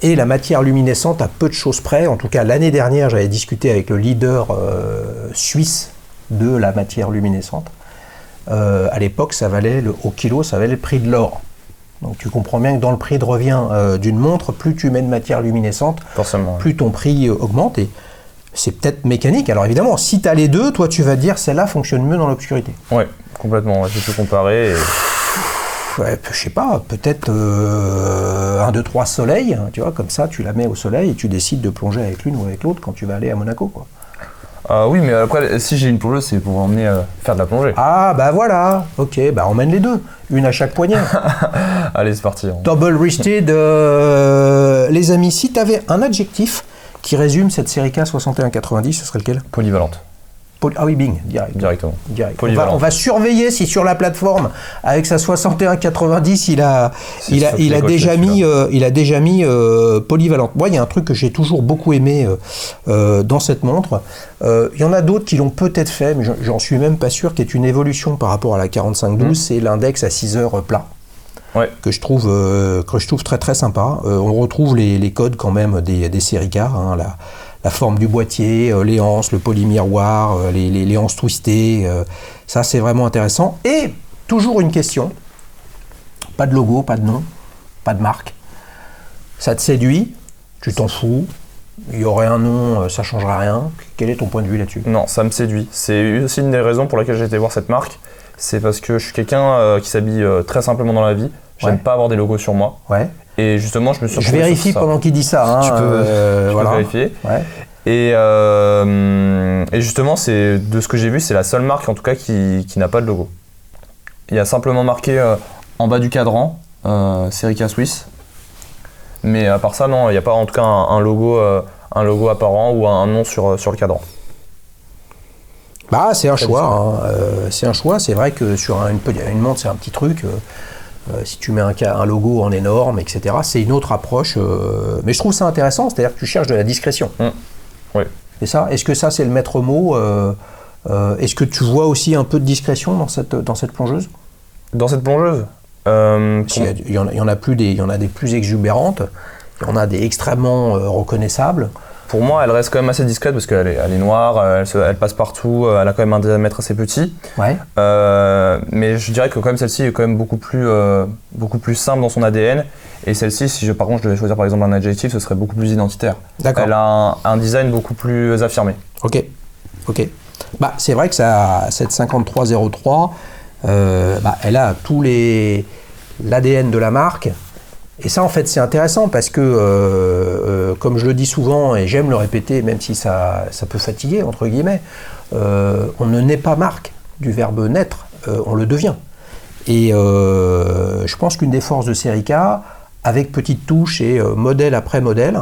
Et la matière luminescente, à peu de choses près, en tout cas l'année dernière, j'avais discuté avec le leader suisse de la matière luminescente. À l'époque, au kilo, ça valait le prix de l'or. Donc tu comprends bien que dans le prix de revient d'une montre, plus tu mets de matière luminescente, plus ton prix augmente. Et c'est peut-être mécanique. Alors évidemment, si tu as les deux, toi tu vas te dire celle-là fonctionne mieux dans l'obscurité. Ouais, complètement. J'ai pu comparer. Ouais, je sais pas, peut-être 1, 2, 3 soleils, tu vois, comme ça tu la mets au soleil et tu décides de plonger avec l'une ou avec l'autre quand tu vas aller à Monaco, quoi. Oui, mais après, si j'ai une plongeuse, c'est pour emmener faire de la plongée. Ah, bah voilà, ok, bah emmène les deux, une à chaque poignet. Allez, c'est parti. Double wristed, les amis, si tu avais un adjectif qui résume cette série K 6190, ce serait lequel? Polyvalente. Ah oui, bing, directement. On va surveiller si sur la plateforme, avec sa 6190, il a déjà mis polyvalente. Moi, il y a un truc que j'ai toujours beaucoup aimé dans cette montre. Il y en a d'autres qui l'ont peut-être fait, mais j'en suis même pas sûr, qui est une évolution par rapport à la 4512, c'est l'index à 6 heures plat. Ouais. Que je trouve très très sympa. On retrouve les codes quand même des séries K, la forme du boîtier, les anses, le polymiroir, les anses twistées, ça c'est vraiment intéressant. Et toujours une question, pas de logo, pas de nom, pas de marque. Ça te séduit, tu t'en fous, il y aurait un nom, ça changera rien. Quel est ton point de vue là-dessus? Non, ça me séduit. C'est aussi une des raisons pour laquelle j'ai été voir cette marque. C'est parce que je suis quelqu'un qui s'habille très simplement dans la vie. J'aime pas avoir des logos sur moi. Ouais. Et justement, je me suis retrouvé. Je vérifie pendant qu'il dit ça. Tu peux vérifier. Ouais. Et justement, c'est de ce que j'ai vu, c'est la seule marque en tout cas qui n'a pas de logo. Il y a simplement marqué en bas du cadran série K Swiss. Mais à part ça, non, il n'y a pas en tout cas un logo apparent ou un nom sur le cadran. Bah, c'est un choix. C'est un choix. C'est vrai que sur une montre, c'est un petit truc. Si tu mets un logo en énorme, etc., c'est une autre approche. Mais je trouve ça intéressant, c'est-à-dire que tu cherches de la discrétion. Oui. C'est ça. Est-ce que ça, c'est le maître mot? Est-ce que tu vois aussi un peu de discrétion dans cette plongeuse? Dans cette plongeuse il y en a des plus exubérantes, il y en a des extrêmement reconnaissables. Pour moi, elle reste quand même assez discrète parce qu'elle est noire, elle passe partout, elle a quand même un diamètre assez petit. Ouais. Mais je dirais que quand même celle-ci est quand même beaucoup plus simple dans son ADN. Et celle-ci, par contre je devais choisir par exemple un adjectif, ce serait beaucoup plus identitaire. D'accord. Elle a un design beaucoup plus affirmé. Ok. Bah, c'est vrai que cette 5303, elle a tous l'ADN de la marque. Et ça, en fait, c'est intéressant parce que, comme je le dis souvent, et j'aime le répéter, même si ça peut fatiguer, entre guillemets, on ne naît pas marque du verbe naître, on le devient. Et je pense qu'une des forces de série K, avec petites touches et modèle après modèle,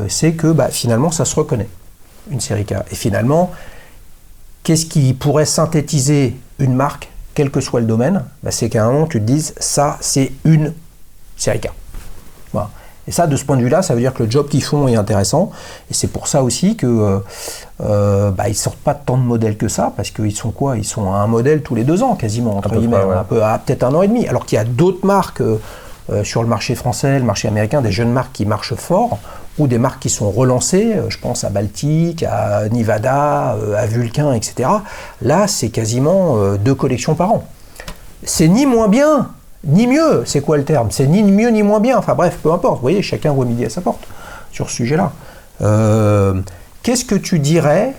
c'est que finalement, ça se reconnaît, une série K. Et finalement, qu'est-ce qui pourrait synthétiser une marque, quel que soit le domaine? C'est qu'à un moment, tu te dises, ça, c'est une série K. Voilà. Et ça, de ce point de vue-là, ça veut dire que le job qu'ils font est intéressant. Et c'est pour ça aussi que ils sortent pas tant de modèles que ça, parce qu'ils sont quoi? Ils sont à un modèle tous les 2 ans, quasiment, entre guillemets, peut-être 1 an et demi. Alors qu'il y a d'autres marques sur le marché français, le marché américain, des jeunes marques qui marchent fort, ou des marques qui sont relancées, je pense à Baltic, à Nivada, à Vulcain, etc. Là, c'est quasiment 2 collections par an. C'est ni moins bien, ni mieux. C'est quoi le terme? C'est ni mieux ni moins bien. Enfin bref, peu importe. Vous voyez, chacun voit midi à sa porte sur ce sujet-là. Qu'est-ce que tu dirais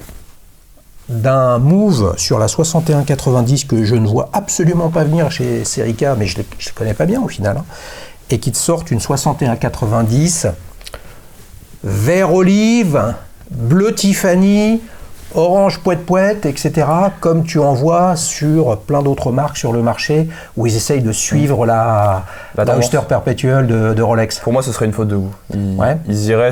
d'un move sur la 6190 que je ne vois absolument pas venir chez Serica, mais je ne les connais pas bien au final, hein, et qui te sortent une 6190 vert olive, bleu Tiffany, orange poète-poète, etc., comme tu en vois sur plein d'autres marques sur le marché où ils essayent de suivre la Oyster Perpetual de Rolex. Pour moi, ce serait une faute de goût. Ils iraient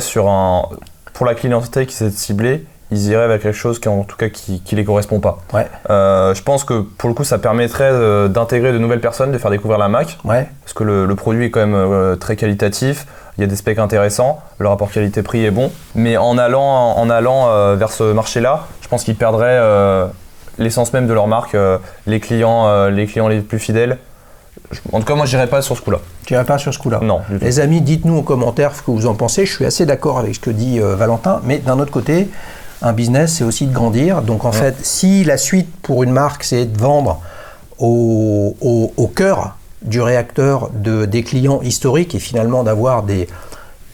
pour la clientèle qui s'est ciblée, ils iraient avec quelque chose qui les correspond pas. Je pense que pour le coup, ça permettrait d'intégrer de nouvelles personnes, de faire découvrir la marque, parce que le produit est quand même très qualitatif. Il y a des specs intéressants, le rapport qualité-prix est bon, mais en allant vers ce marché-là, je pense qu'ils perdraient l'essence même de leur marque, les clients les plus fidèles. En tout cas, moi, je n'irais pas sur ce coup-là. Tu n'irais pas sur ce coup-là? Non. Les amis, dites-nous en commentaire ce que vous en pensez. Je suis assez d'accord avec ce que dit Valentin, mais d'un autre côté, un business, c'est aussi de grandir. Donc en fait, si la suite pour une marque, c'est de vendre au cœur du réacteur des clients historiques et finalement d'avoir des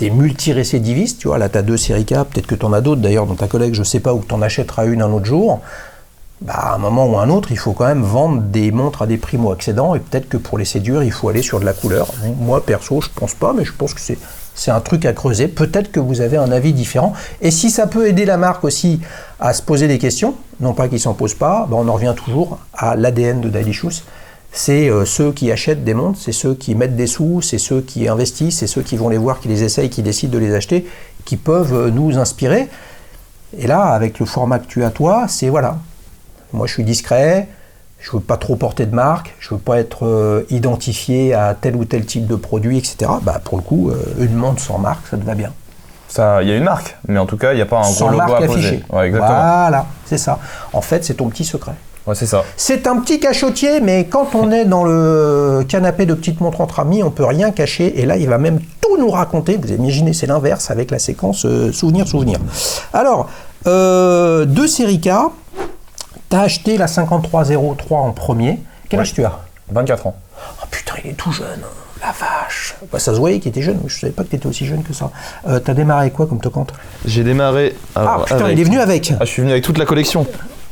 multi-récidivistes, tu vois, là tu as 2 Serica, peut-être que tu en as d'autres d'ailleurs dans ta collègue, je sais pas, ou que tu en achèteras une un autre jour, à un moment ou un autre, il faut quand même vendre des montres à des primo-accédants et peut-être que pour les séduire, il faut aller sur de la couleur. Moi perso, je pense pas, mais je pense que c'est un truc à creuser. Peut-être que vous avez un avis différent. Et si ça peut aider la marque aussi à se poser des questions, non pas qu'ils s'en posent pas, on en revient toujours à l'ADN de Daily Shoes. C'est ceux qui achètent des montres, c'est ceux qui mettent des sous, c'est ceux qui investissent, c'est ceux qui vont les voir, qui les essayent, qui décident de les acheter, qui peuvent nous inspirer. Et là, avec le format que tu as toi, c'est voilà. Moi, je suis discret, je ne veux pas trop porter de marque, je ne veux pas être identifié à tel ou tel type de produit, etc. Pour le coup, une montre sans marque, ça te va bien. Il y a une marque, mais en tout cas, il n'y a pas un gros logo à poser. Ouais, exactement. Voilà, c'est ça. En fait, c'est ton petit secret. Ouais, c'est ça. C'est un petit cachotier, mais quand on est dans le canapé de petite montre entre amis, on peut rien cacher. Et là, il va même tout nous raconter. Vous imaginez, c'est l'inverse avec la séquence souvenir. Alors, 2 Serica, tu as acheté la 5303 en premier. Quel âge tu as? 24 ans. Oh putain, il est tout jeune. La vache. Ça se voyait qu'il était jeune. Je savais pas que tu étais aussi jeune que ça. Tu as démarré avec quoi comme te compte? J'ai démarré. Alors, putain, il est venu avec. Je suis venu avec toute la collection.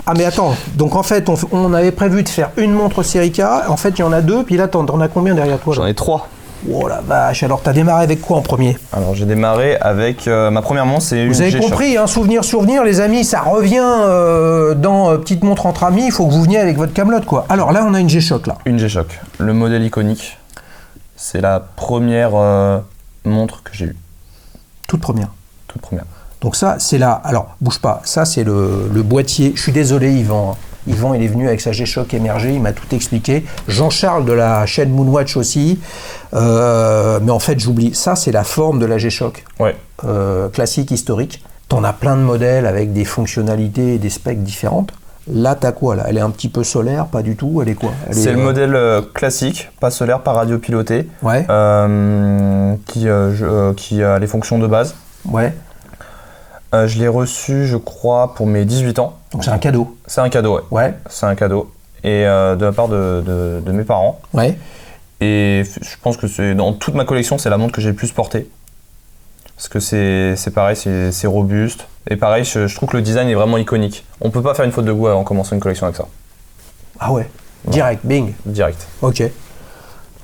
Ah mais attends, donc en fait on avait prévu de faire une montre Serica, en fait il y en a 2, puis là t'en as combien derrière toi? J'en ai 3. Oh la vache, alors t'as démarré avec quoi en premier? Alors j'ai démarré avec ma première montre, c'est une Vous avez G-Shock. compris, hein, souvenir les amis, ça revient dans Petite montre entre amis, il faut que vous veniez avec votre camelote quoi. Alors là on a une G-Shock là. Une G-Shock, le modèle iconique, c'est la première montre que j'ai eue. Toute première. Donc ça, c'est là. Alors, bouge pas. Ça, c'est le boîtier. Je suis désolé, Yvan. Yvan, il est venu avec sa G-Shock émergée. Il m'a tout expliqué. Jean-Charles de la chaîne Moonwatch aussi. Mais en fait, j'oublie. Ça, c'est la forme de la G-Shock. Ouais. Classique, historique. T'en as plein de modèles avec des fonctionnalités et des specs différentes. Là, t'as quoi là? Elle est un petit peu solaire, pas du tout. Elle est quoi? C'est le modèle classique, pas solaire, pas radiopiloté. Ouais. Qui a les fonctions de base. Ouais. Je l'ai reçu, je crois, pour mes 18 ans. Donc c'est un cadeau. C'est un cadeau, ouais. Ouais. C'est un cadeau. Et de la part de mes parents. Ouais. Et je pense que dans toute ma collection, c'est la montre que j'ai le plus portée. Parce que c'est pareil, c'est robuste. Et pareil, je trouve que le design est vraiment iconique. On peut pas faire une faute de goût en commençant une collection avec ça. Ah ouais. Direct, bing. Direct.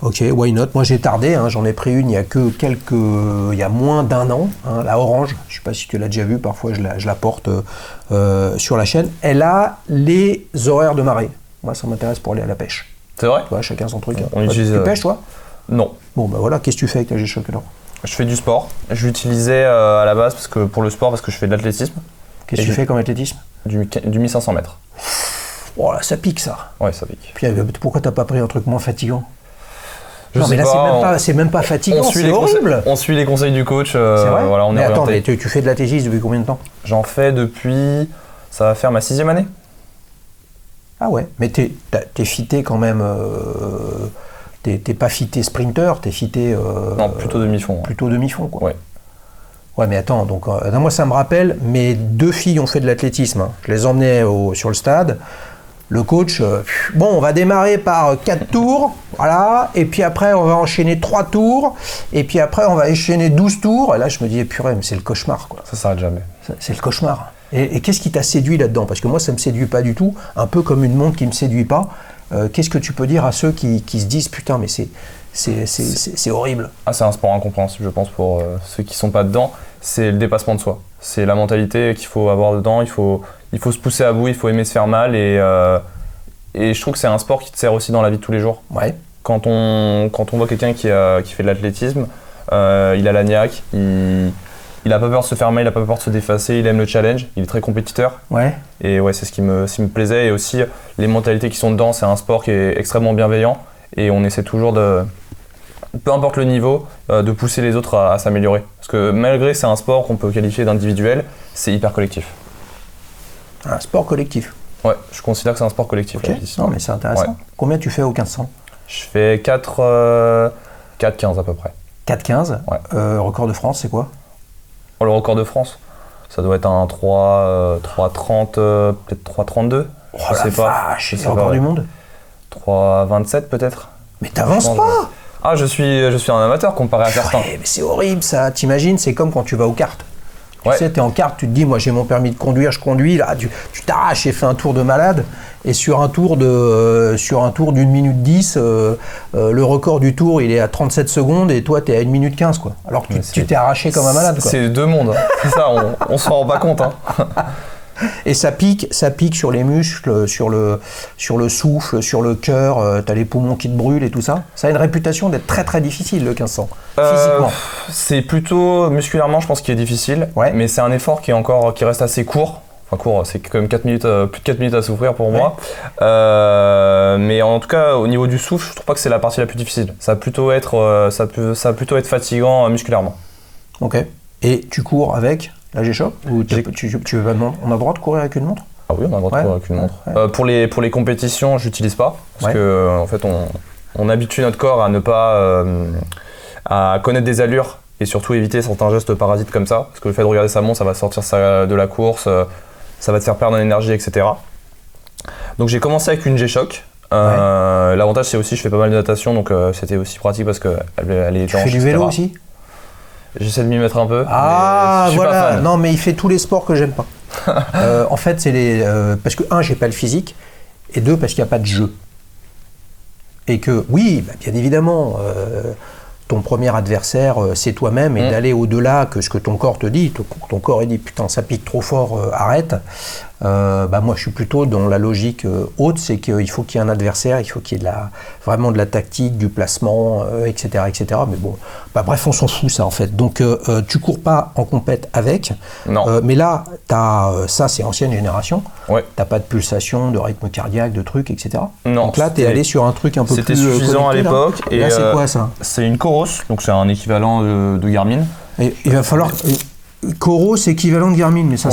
Ok, why not? Moi j'ai tardé, hein, j'en ai pris une il y a moins d'1 an, hein, la orange, je sais pas si tu l'as déjà vue, parfois je la porte sur la chaîne. Elle a les horaires de marée. Moi ça m'intéresse pour aller à la pêche. C'est vrai? Tu vois, chacun son truc. On utilise, tu pêches toi? Non. Bon bah voilà, qu'est-ce que tu fais avec la G-Shock alors? Je fais du sport. Je l'utilisais à la base pour le sport parce que je fais de l'athlétisme. Qu'est-ce que tu fais comme athlétisme? Du 1500 mètres. Oh là, ça pique ça. Ouais, ça pique. Puis pourquoi t'as pas pris un truc moins fatigant? Non, mais là, c'est même pas fatigant, c'est horrible. On suit les conseils du coach. C'est vrai. Voilà, on mais est attends, orienté. mais tu fais de l'athlétisme depuis combien de temps? J'en fais depuis. Ça va faire ma 6e année. Ah ouais, mais t'es fité quand même. T'es pas fité sprinter, t'es fité. Non, plutôt demi-fond. Plutôt demi-fond, quoi. Ouais. Ouais, mais attends, donc moi ça me rappelle, mes 2 filles ont fait de l'athlétisme. Hein. Je les emmenais sur le stade. Le coach, bon, on va démarrer par 4 tours, voilà, et puis après on va enchaîner 3 tours, et puis après on va enchaîner 12 tours, et là je me dis, purée, mais c'est le cauchemar, quoi. Ça s'arrête jamais. C'est le cauchemar. Et qu'est-ce qui t'a séduit là-dedans? Parce que moi ça me séduit pas du tout, un peu comme une montre qui me séduit pas. Qu'est-ce que tu peux dire à ceux qui se disent, putain, mais c'est horrible? Ah, c'est un sport incompréhensible, je pense, pour ceux qui sont pas dedans. C'est le dépassement de soi. C'est la mentalité qu'il faut avoir dedans. Il faut se pousser à bout, il faut aimer se faire mal. Et je trouve que c'est un sport qui te sert aussi dans la vie de tous les jours. Ouais. Quand on voit quelqu'un qui fait de l'athlétisme, il a la niaque, il a pas peur de se faire mal, il a pas peur de se défacer, il aime le challenge, il est très compétiteur. Ouais. Et ouais, c'est ce qui me plaisait. Et aussi, les mentalités qui sont dedans, c'est un sport qui est extrêmement bienveillant. Et on essaie toujours peu importe le niveau, de pousser les autres à s'améliorer. Parce que malgré que c'est un sport qu'on peut qualifier d'individuel, c'est hyper collectif. Un sport collectif? Ouais, je considère que c'est un sport collectif. Okay. Non, mais c'est intéressant. Ouais. Combien tu fais au 1500? Je fais 4,15 à peu près. 4,15? Ouais. Record de France, c'est quoi? Le record de France, ça doit être un 3,30, peut-être 3,32. Oh, je sais pas. C'est le record du monde? 3,27 peut-être. Mais t'avances pas! Ah, je suis un amateur comparé à certains. Ouais, mais c'est horrible ça. T'imagines, c'est comme quand tu vas aux cartes. Ouais. Tu sais, t'es en carte, tu te dis, moi j'ai mon permis de conduire, je conduis, là, tu t'arraches et fais un tour de malade. Et sur un tour d'1 minute 10, le record du tour il est à 37 secondes et toi t'es à 1 minute 15, quoi. Alors que tu t'es arraché comme un malade, quoi. C'est 2 mondes. Hein. C'est ça, on s'en rend pas compte. Hein. Et ça pique sur les muscles, sur le souffle, sur le cœur, t'as les poumons qui te brûlent et tout ça. Ça a une réputation d'être très très difficile, le 1500, physiquement. C'est plutôt musculairement, je pense, qui est difficile, ouais. Mais c'est un effort qui reste assez court. Enfin court, c'est quand même 4 minutes, plus de 4 minutes à souffrir pour moi. Mais en tout cas, au niveau du souffle, je trouve pas que c'est la partie la plus difficile. Ça va plutôt être fatigant musculairement. Ok. Et tu cours avec la G-Shock ou on a le droit de courir avec une montre? Ah oui, on a le droit de courir avec une montre. Ouais. Pour les compétitions, j'utilise pas parce que en fait on habitue notre corps à ne pas à connaître des allures et surtout éviter certains gestes parasites comme ça, parce que le fait de regarder sa montre, ça va sortir de la course, ça va te faire perdre en énergie, etc. Donc j'ai commencé avec une G-Shock. L'avantage c'est aussi je fais pas mal de natation, donc c'était aussi pratique parce que elle est étanche. Tu fais du vélo aussi? J'essaie de m'y mettre un peu. Ah, mais je suis voilà. pas fan. Non, mais il fait tous les sports que j'aime pas. En fait, c'est parce que, j'ai pas le physique, et 2, parce qu'il n'y a pas de jeu. Et que, oui, bien évidemment, ton premier adversaire, c'est toi-même, et d'aller au-delà que ce que ton corps te dit. Ton corps, il dit, putain, ça pique trop fort, arrête. Moi, je suis plutôt dans la logique haute, c'est qu'il faut qu'il y ait un adversaire, il faut qu'il y ait vraiment de la tactique, du placement, etc., etc. Mais bon, bref, on s'en fout ça en fait. Donc, tu cours pas en compète avec. Non. Mais là, ça, c'est ancienne génération. Ouais. T'as pas de pulsation, de rythme cardiaque, de trucs, etc. Non. Donc là, t'es allé sur un truc un peu plus. C'était suffisant à l'époque. Et là, c'est quoi ça? C'est une Coros, donc c'est un équivalent de Garmin. Et il va falloir. Coros, c'est équivalent de Garmin, mais ça,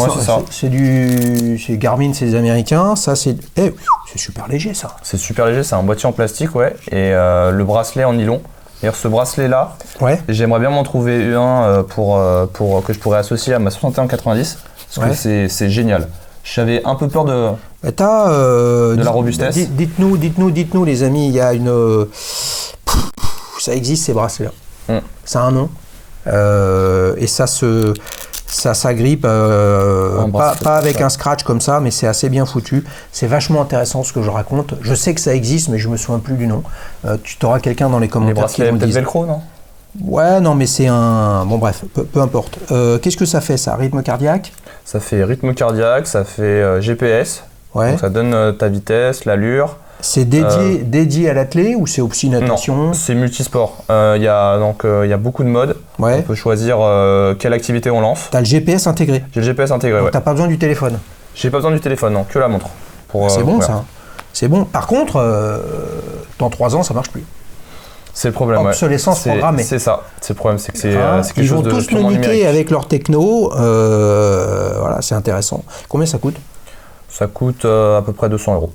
c'est Garmin, c'est des Américains. Ça, c'est super léger, ça. C'est super léger, c'est un boîtier en plastique, ouais. Et le bracelet en nylon. D'ailleurs, ce bracelet-là, j'aimerais bien m'en trouver un pour que je pourrais associer à ma 6190, parce que c'est génial. J'avais un peu peur de la robustesse. Dites-nous, les amis, il y a une. Ça existe, ces bracelets-là. Ça a un nom. Et ça s'agrippe pas avec un scratch comme ça, mais c'est assez bien foutu. C'est vachement intéressant ce que je raconte. Je sais que ça existe, mais je me souviens plus du nom. Tu t'auras quelqu'un dans les commentaires qui nous dit. Peut-être Velcro, non? Ouais, non, mais c'est un. Bon, bref, peu importe. Qu'est-ce que ça fait, ça? Rythme cardiaque? Ça fait rythme cardiaque, ça fait GPS. Ouais. Donc ça donne ta vitesse, l'allure. C'est dédié à l'athlé ou c'est aussi natation? Non, c'est multisport. Il y a beaucoup de modes. Ouais. On peut choisir quelle activité on lance. T'as le GPS intégré? J'ai le GPS intégré, donc t'as pas besoin du téléphone? J'ai pas besoin du téléphone, non, que la montre. C'est bon ça. C'est bon. Par contre, dans 3 ans, ça marche plus. C'est le problème, obsolescence programmée. C'est ça, c'est le problème, c'est que c'est quelque chose de Ils vont tous nous niquer avec leur techno, voilà, c'est intéressant. Combien ça coûte ? Ça coûte à peu près 200 €.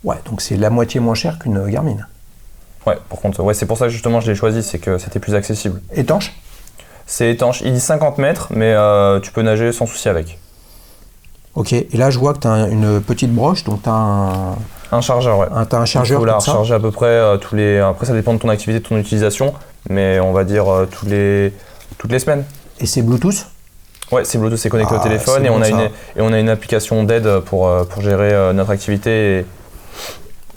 Ouais, donc c'est la moitié moins cher qu'une Garmin. Ouais, par contre, ouais, c'est pour ça que justement je l'ai choisi, c'est que c'était plus accessible. Étanche ? C'est étanche, il dit 50 mètres, mais tu peux nager sans souci avec. Ok, et là je vois que tu as une petite broche, donc tu as un chargeur, ouais. Tu as un chargeur comme ça. Il faut la recharger à peu près tous les... Après ça dépend de ton activité, de ton utilisation, mais on va dire toutes les semaines. Et c'est Bluetooth ? Ouais, c'est Bluetooth, c'est connecté au téléphone et on a une application d'aide pour gérer notre activité.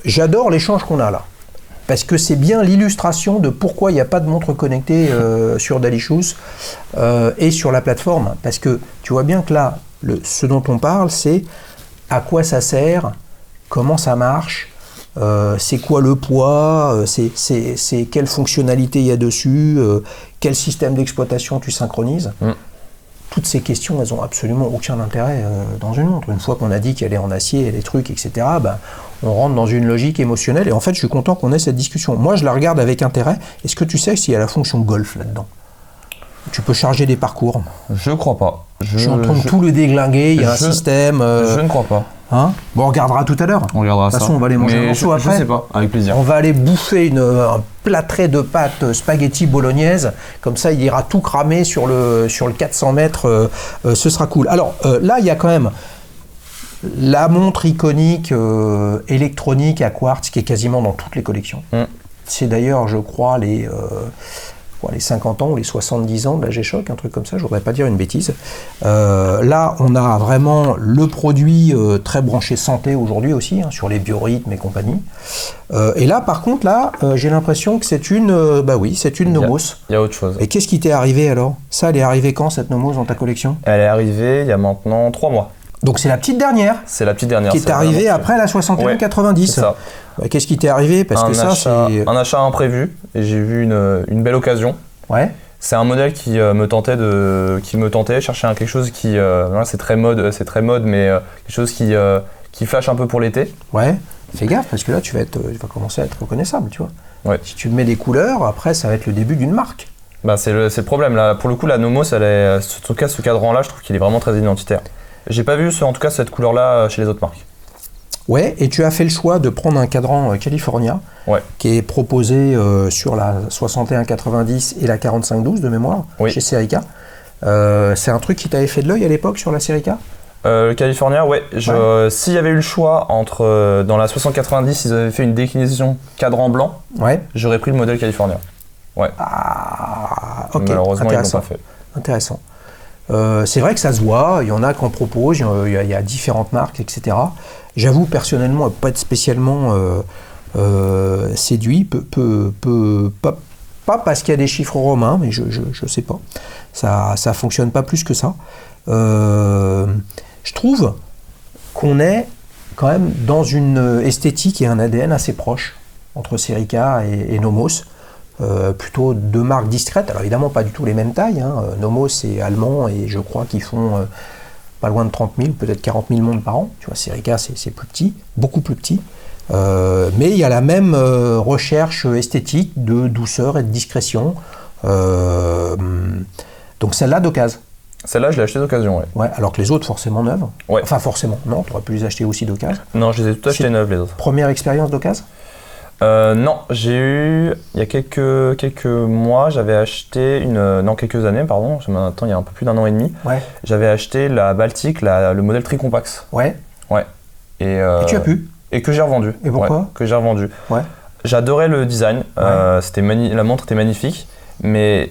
J'adore l'échange qu'on a là. Parce que c'est bien l'illustration de pourquoi il n'y a pas de montre connectée sur Dalyshus et sur la plateforme. Parce que tu vois bien que là, ce dont on parle, c'est à quoi ça sert, comment ça marche, c'est quoi le poids, c'est quelle fonctionnalité il y a dessus, quel système d'exploitation tu synchronises. Toutes ces questions, elles n'ont absolument aucun intérêt dans une montre. Une fois qu'on a dit qu'elle est en acier, les trucs, etc., ben, on rentre dans une logique émotionnelle. Et en fait, je suis content qu'on ait cette discussion. Moi, je la regarde avec intérêt. Est-ce que tu sais s'il y a la fonction golf là-dedans ? Tu peux charger des parcours ? Je crois pas. Je suis en train de tout le déglinguer. Il y a un système. Je ne crois pas. Hein ? Bon, on regardera tout à l'heure. On regardera ça. De toute façon, on va aller manger un morceau après. Je sais pas, avec plaisir. On va aller bouffer un plâtré de pâtes spaghetti bolognaise. Comme ça, il ira tout cramer sur le 400 mètres. Ce sera cool. Alors, là, il y a quand même la montre iconique électronique à quartz qui est quasiment dans toutes les collections. C'est d'ailleurs, je crois, les 50 ans ou les 70 ans de la G-Shock, un truc comme ça, je ne voudrais pas dire une bêtise. Là, on a vraiment le produit très branché santé aujourd'hui aussi, hein, sur les biorhythmes et compagnie. Et là, par contre, j'ai l'impression que c'est une Nomos. Il y a autre chose. Et qu'est-ce qui t'est arrivé alors ? Ça, elle est arrivée quand, cette Nomos, dans ta collection ? Elle est arrivée il y a maintenant 3 mois. Donc c'est la petite dernière. C'est la petite dernière. Qui est arrivée après la 6190. C'est ça. Qu'est-ce qui t'est arrivé ? Parce que ça, c'est un achat imprévu et j'ai vu une belle occasion. Ouais. C'est un modèle qui me tentait, chercher quelque chose qui c'est très mode, mais quelque chose qui flash un peu pour l'été. Ouais. Fais gaffe parce que là tu vas commencer à être reconnaissable, tu vois. Ouais. Si tu mets des couleurs, après ça va être le début d'une marque. Bah c'est le problème là. Pour le coup, la Nomos, en tout cas ce cadran-là, je trouve qu'il est vraiment très identitaire. J'ai pas vu en tout cas cette couleur-là chez les autres marques. Ouais, et tu as fait le choix de prendre un cadran California, qui est proposé sur la 6190 et la 4512 de mémoire, chez Serica. C'est un truc qui t'avait fait de l'œil à l'époque sur la Serica ? Le California, s'il y avait eu le choix entre dans la 6090, ils avaient fait une déclinaison cadran blanc, j'aurais pris le modèle California. Ouais. Ah, ok. Malheureusement, ils l'ont pas fait. Intéressant. C'est vrai que ça se voit, il y en a qui en proposent, il y a différentes marques, etc. J'avoue personnellement pas être spécialement séduit, pas parce qu'il y a des chiffres romains, mais je sais pas. Ça fonctionne pas plus que ça. Je trouve qu'on est quand même dans une esthétique et un ADN assez proche entre Serica et Nomos. Plutôt deux marques discrètes, alors évidemment pas du tout les mêmes tailles, hein. Nomos c'est allemand et je crois qu'ils font pas loin de 30 000, peut-être 40 000 montres par an, tu vois, Serica c'est plus petit, beaucoup plus petit, mais il y a la même recherche esthétique de douceur et de discrétion, donc celle-là d'occasion. Celle-là, je l'ai achetée d'occasion, ouais. Alors que les autres, forcément neuves. Ouais. Enfin, forcément, non, tu aurais pu les acheter aussi d'occasion. Non, je les ai toutes achetées neuves, les autres. Première expérience d'occasion ? Non, j'ai eu, il y a quelques mois, j'avais acheté quelques années, pardon, maintenant il y a un peu plus d'1 an et demi, j'avais acheté la Baltic, le modèle Tricompax. Ouais. Et tu as pu ? Et que j'ai revendu. Et pourquoi ? Que j'ai revendu. Ouais. J'adorais le design, la montre était magnifique, mais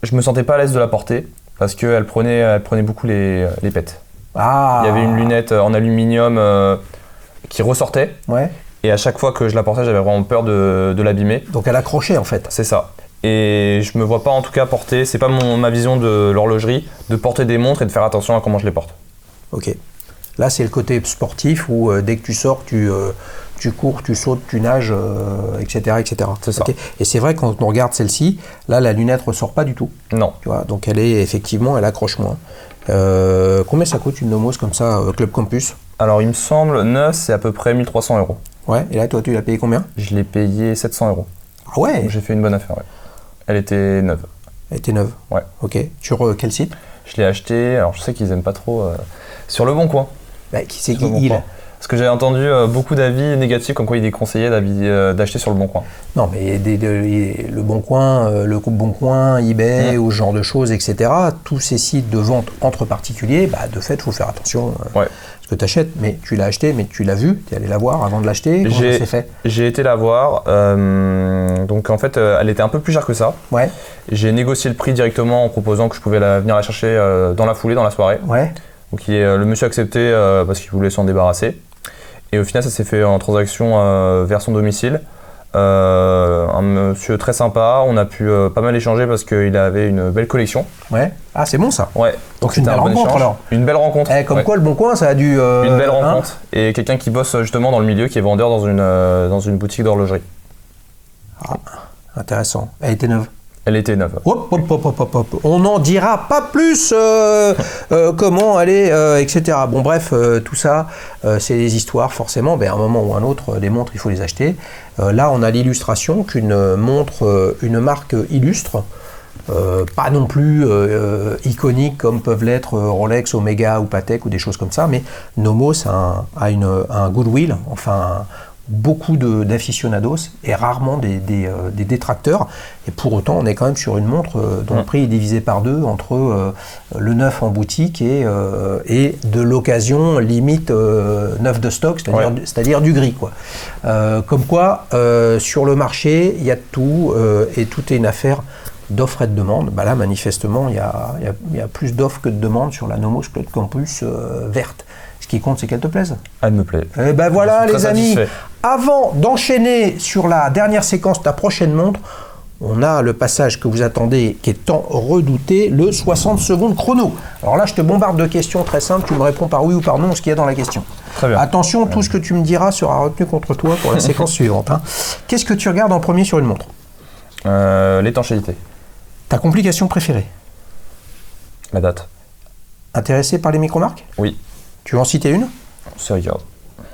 je me sentais pas à l'aise de la porter, parce qu'elle prenait beaucoup les pètes. Ah. Il y avait une lunette en aluminium qui ressortait. Ouais. Et à chaque fois que je la portais, j'avais vraiment peur de l'abîmer. Donc elle accrochait en fait. C'est ça. Et je me vois pas en tout cas porter, c'est pas ma vision de l'horlogerie, de porter des montres et de faire attention à comment je les porte. Ok. Là c'est le côté sportif où dès que tu sors, tu cours, tu sautes, tu nages, etc. C'est ça. Okay. Et c'est vrai quand on regarde celle-ci, là la lunette ressort pas du tout. Non. Tu vois, donc elle accroche moins. Combien ça coûte une Nomos comme ça, Club Campus ? Alors il me semble, neuf c'est à peu près 1 300 €. Ouais, et là toi tu l'as payé combien ? Je l'ai payé 700 €. Ah ouais. J'ai fait une bonne affaire, ouais. Elle était neuve. Elle était neuve. Ouais. Ok. Sur quel site? Je l'ai acheté, alors je sais qu'ils aiment pas trop, sur Le Bon Coin. Bah, qui c'est qui il? Parce que j'ai entendu beaucoup d'avis négatifs comme quoi il déconseillait d'acheter sur Le Bon Coin. Non, mais le Bon Coin, eBay, ou ce genre de choses, etc. Tous ces sites de vente entre particuliers, bah, de fait, il faut faire attention à ce que tu achètes. Mais tu l'as acheté, mais tu l'as vu, tu es allé la voir avant de l'acheter. Comment ça s'est fait? J'ai été la voir. Donc en fait, elle était un peu plus chère que ça. Ouais. J'ai négocié le prix directement en proposant que je pouvais venir la chercher dans la foulée, dans la soirée. Ouais. Donc le monsieur a accepté parce qu'il voulait s'en débarrasser. Et au final, ça s'est fait en transaction vers son domicile. Un monsieur très sympa, on a pu pas mal échanger parce qu'il avait une belle collection. Ouais. Ah, c'est bon ça. Ouais. Donc une belle rencontre alors. Une belle rencontre. Comme quoi, Le Bon Coin, ça a dû. Une belle rencontre. Et quelqu'un qui bosse justement dans le milieu, qui est vendeur dans une boutique d'horlogerie. Ah, intéressant. Elle était neuve. Elle était neuve. Hop. On n'en dira pas plus comment elle est, etc. Bon bref, tout ça, c'est des histoires forcément. À un moment ou un autre, des montres, il faut les acheter. Là, on a l'illustration qu'une montre, une marque illustre, pas non plus iconique comme peuvent l'être Rolex, Omega ou Patek ou des choses comme ça, mais Nomos a un goodwill, enfin beaucoup d'aficionados et rarement des détracteurs. Et pour autant, on est quand même sur une montre dont le prix est divisé par deux entre le neuf en boutique et de l'occasion limite neuf de stock, c'est-à-dire du gris, quoi. Comme quoi, sur le marché, il y a de tout et tout est une affaire d'offres et de demandes. Bah là, manifestement, il y a plus d'offres que de demandes sur la Nomos Cloud Campus verte. Ce qui compte, c'est qu'elle te plaise. Elle me plaît. Et ben voilà, les amis. Avant d'enchaîner sur la dernière séquence de ta prochaine montre, on a le passage que vous attendez, qui est tant redouté, le 60 secondes chrono. Alors là, je te bombarde de questions très simples. Tu me réponds par oui ou par non ce qu'il y a dans la question. Très bien. Attention, tout ce que tu me diras sera retenu contre toi pour la séquence suivante. Qu'est-ce que tu regardes en premier sur une montre? L'étanchéité. Ta complication préférée? La date. Intéressé par les micromarques? Oui. Tu veux en citer une? Serica.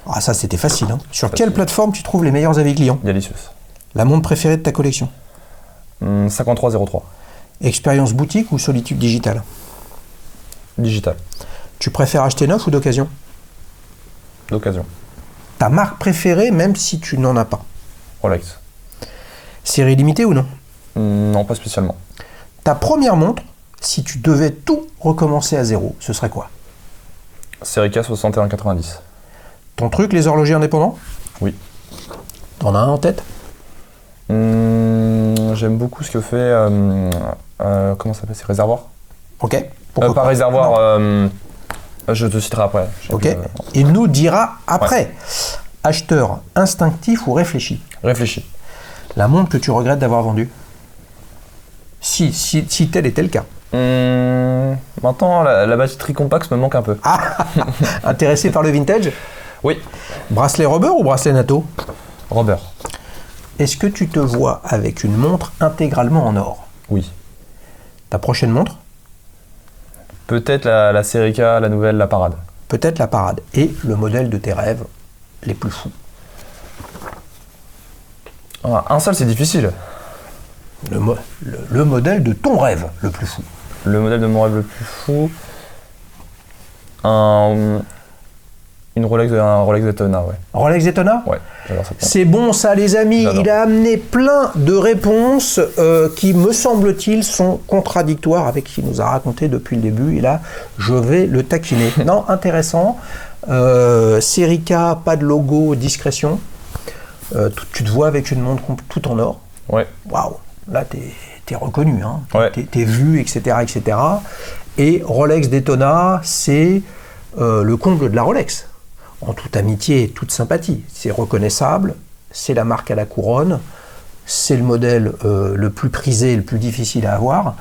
Ah, ça c'était facile. Sur quelle plateforme tu trouves les meilleurs avis clients? Galicius. La montre préférée de ta collection? 5303. Expérience boutique ou solitude digitale? Digital. Tu préfères acheter neuf ou d'occasion? D'occasion. Ta marque préférée même si tu n'en as pas? Rolex. Série limitée ou non? Non, pas spécialement. Ta première montre, si tu devais tout recommencer à zéro, ce serait quoi? Serica 6190. Ton truc, les horlogers indépendants? Oui. T'en as un en tête? J'aime beaucoup ce que fait... comment ça s'appelle? C'est Réservoir? Ok. Pas Réservoir, je te citerai après. Ok. Il nous dira après. Ouais. Acheteur instinctif ou réfléchi? Réfléchi. La montre que tu regrettes d'avoir vendue? Si tel était le cas. Maintenant, la batterie Compax me manque un peu. Ah. Intéressé par le vintage? Oui. Bracelet rubber ou bracelet NATO? Rubber. Est-ce que tu te vois avec une montre intégralement en or? Oui. Ta prochaine montre? Peut-être la Serica, la nouvelle, la Parade. Peut-être la Parade. Et le modèle de tes rêves les plus fous? Un seul, c'est difficile. Le modèle de ton rêve le plus fou? Le modèle de mon rêve le plus fou? Un Rolex Daytona, ouais. Rolex Daytona? Ouais, j'adore ça. C'est bon ça, les amis. Il a amené plein de réponses qui, me semble-t-il, sont contradictoires avec ce qu'il nous a raconté depuis le début. Et là, je vais le taquiner. Non, intéressant. Serica, pas de logo, discrétion. Tu te vois avec une montre tout en or? Ouais. Waouh, là, t'es reconnu, hein. Ouais. T'es vu, etc., etc. Et Rolex Daytona, c'est le comble de la Rolex. En toute amitié et toute sympathie. C'est reconnaissable, c'est la marque à la couronne, c'est le modèle le plus prisé, le plus difficile à avoir.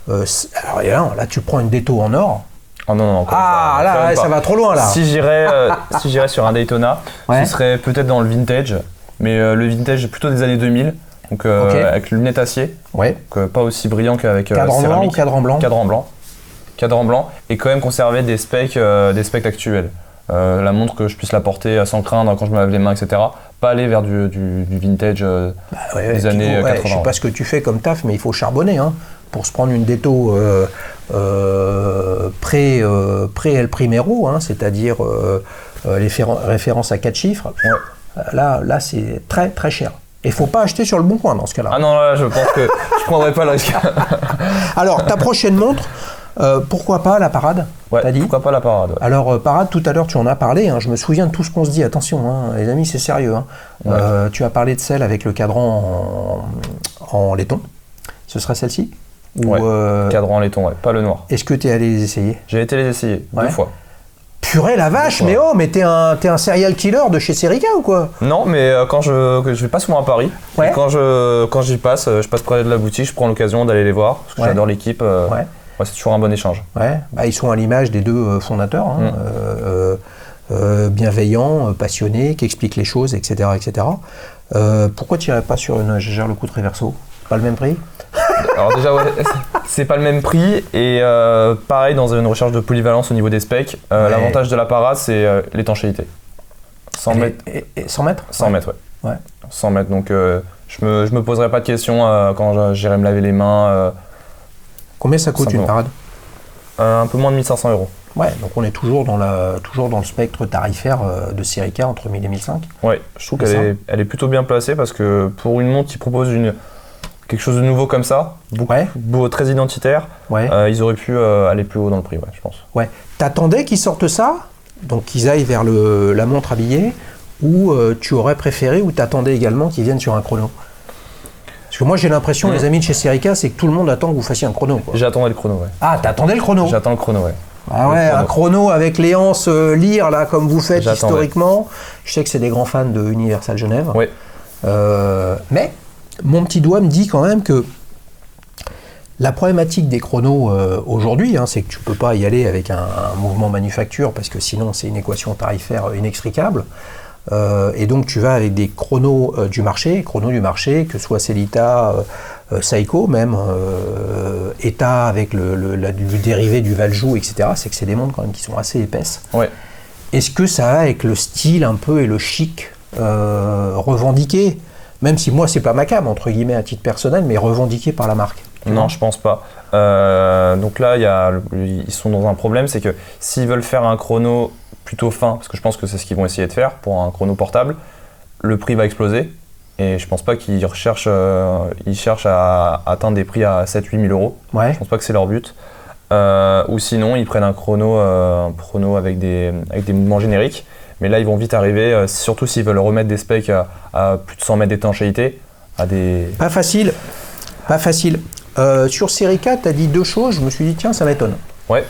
Alors là, tu prends une Dayto en or. Oh non, ah là, ça va trop loin là. Si j'irais sur un Daytona, ce serait peut-être dans le vintage, mais le vintage plutôt des années 2000, donc avec lunettes acier, donc pas aussi brillant qu'avec cadre blanc ou cadre en blanc? Cadre en blanc, et quand même conserver des specs actuels. La montre que je puisse la porter sans craindre quand je me lave les mains, etc. Pas aller vers du vintage des années 80. Je sais pas ce que tu fais comme taf, mais il faut charbonner hein, pour se prendre une Detto pré-El Primero, hein, c'est-à-dire les références à 4 chiffres. Ouais. Là c'est très très cher. Et faut pas acheter sur le bon coin dans ce cas-là. Ah non, là je pense que je prendrai pas le risque. Alors ta prochaine montre, pourquoi pas la Parade? Ouais, t'as dit pourquoi pas la Parade? Ouais. Alors Parade, tout à l'heure tu en as parlé, hein, je me souviens de tout ce qu'on se dit, attention hein, les amis c'est sérieux. Hein. Ouais. Tu as parlé de celle avec le cadran en laiton, ce serait celle-ci? Ouais, cadran en laiton, ouais, pas le noir. Est-ce que tu es allé les essayer? J'ai été les essayer, 2 fois. Purée la vache, mais t'es un serial killer de chez Serica ou quoi? Non, mais quand je vais pas souvent à Paris, et quand j'y passe, je passe près de la boutique, je prends l'occasion d'aller les voir, parce que j'adore l'équipe. C'est toujours un bon échange. Ouais. Ils sont à l'image des 2 fondateurs, hein, bienveillants, passionnés, qui expliquent les choses, etc. etc. Pourquoi tu n'irais pas sur une Jaeger LeCoultre Reverso? Pas le même prix? Alors déjà, c'est pas le même prix et pareil dans une recherche de polyvalence au niveau des specs, l'avantage de la Parade c'est l'étanchéité. 100 mètres. 100 mètres? 100 mètres, ouais. 100 mètres, donc je me poserai pas de questions quand j'irai me laver les mains. Combien ça coûte une Parade? Un peu moins de 1500 €. Ouais, donc on est toujours dans le spectre tarifaire de Serica entre 1000 et 1005. Ouais, je trouve qu'elle est plutôt bien placée parce que pour une montre qui propose quelque chose de nouveau comme ça, très identitaire, ils auraient pu aller plus haut dans le prix, je pense. Ouais. T'attendais qu'ils sortent ça, donc qu'ils aillent vers la montre habillée, ou tu aurais préféré, ou t'attendais également qu'ils viennent sur un chrono? Parce que moi j'ai l'impression, les amis de chez Serica, c'est que tout le monde attend que vous fassiez un chrono. J'attendais le chrono, ouais. Ah, t'attendais le chrono? J'attends le chrono, ouais. Ah ouais, un chrono avec les anses lyre, là, comme vous faites historiquement. Je sais que c'est des grands fans de Universal Genève. Oui. Mais mon petit doigt me dit quand même que la problématique des chronos aujourd'hui, hein, c'est que tu ne peux pas y aller avec un mouvement manufacture parce que sinon c'est une équation tarifaire inextricable. Et donc tu vas avec des chronos du marché, que ce soit Sellita, Seiko même, ETA avec le dérivé du Valjoux, etc. C'est que c'est des montres quand même qui sont assez épaisses. Ouais. Est-ce que ça va avec le style un peu et le chic revendiqué, même si moi c'est pas ma cam entre guillemets à titre personnel, mais revendiqué par la marque? Non, je pense pas. Donc là, ils sont dans un problème, c'est que s'ils veulent faire un chrono plutôt fin, parce que je pense que c'est ce qu'ils vont essayer de faire pour un chrono portable, le prix va exploser. Et je pense pas qu'ils cherchent à atteindre des prix à 7-8 000 €. Ouais. Je pense pas que c'est leur but. Ou sinon, ils prennent un chrono avec des mouvements génériques. Mais là, ils vont vite arriver, surtout s'ils veulent remettre des specs à plus de 100 mètres d'étanchéité. Pas facile. Sur Serica, tu as dit 2 choses, je me suis dit, tiens, ça m'étonne. Ouais.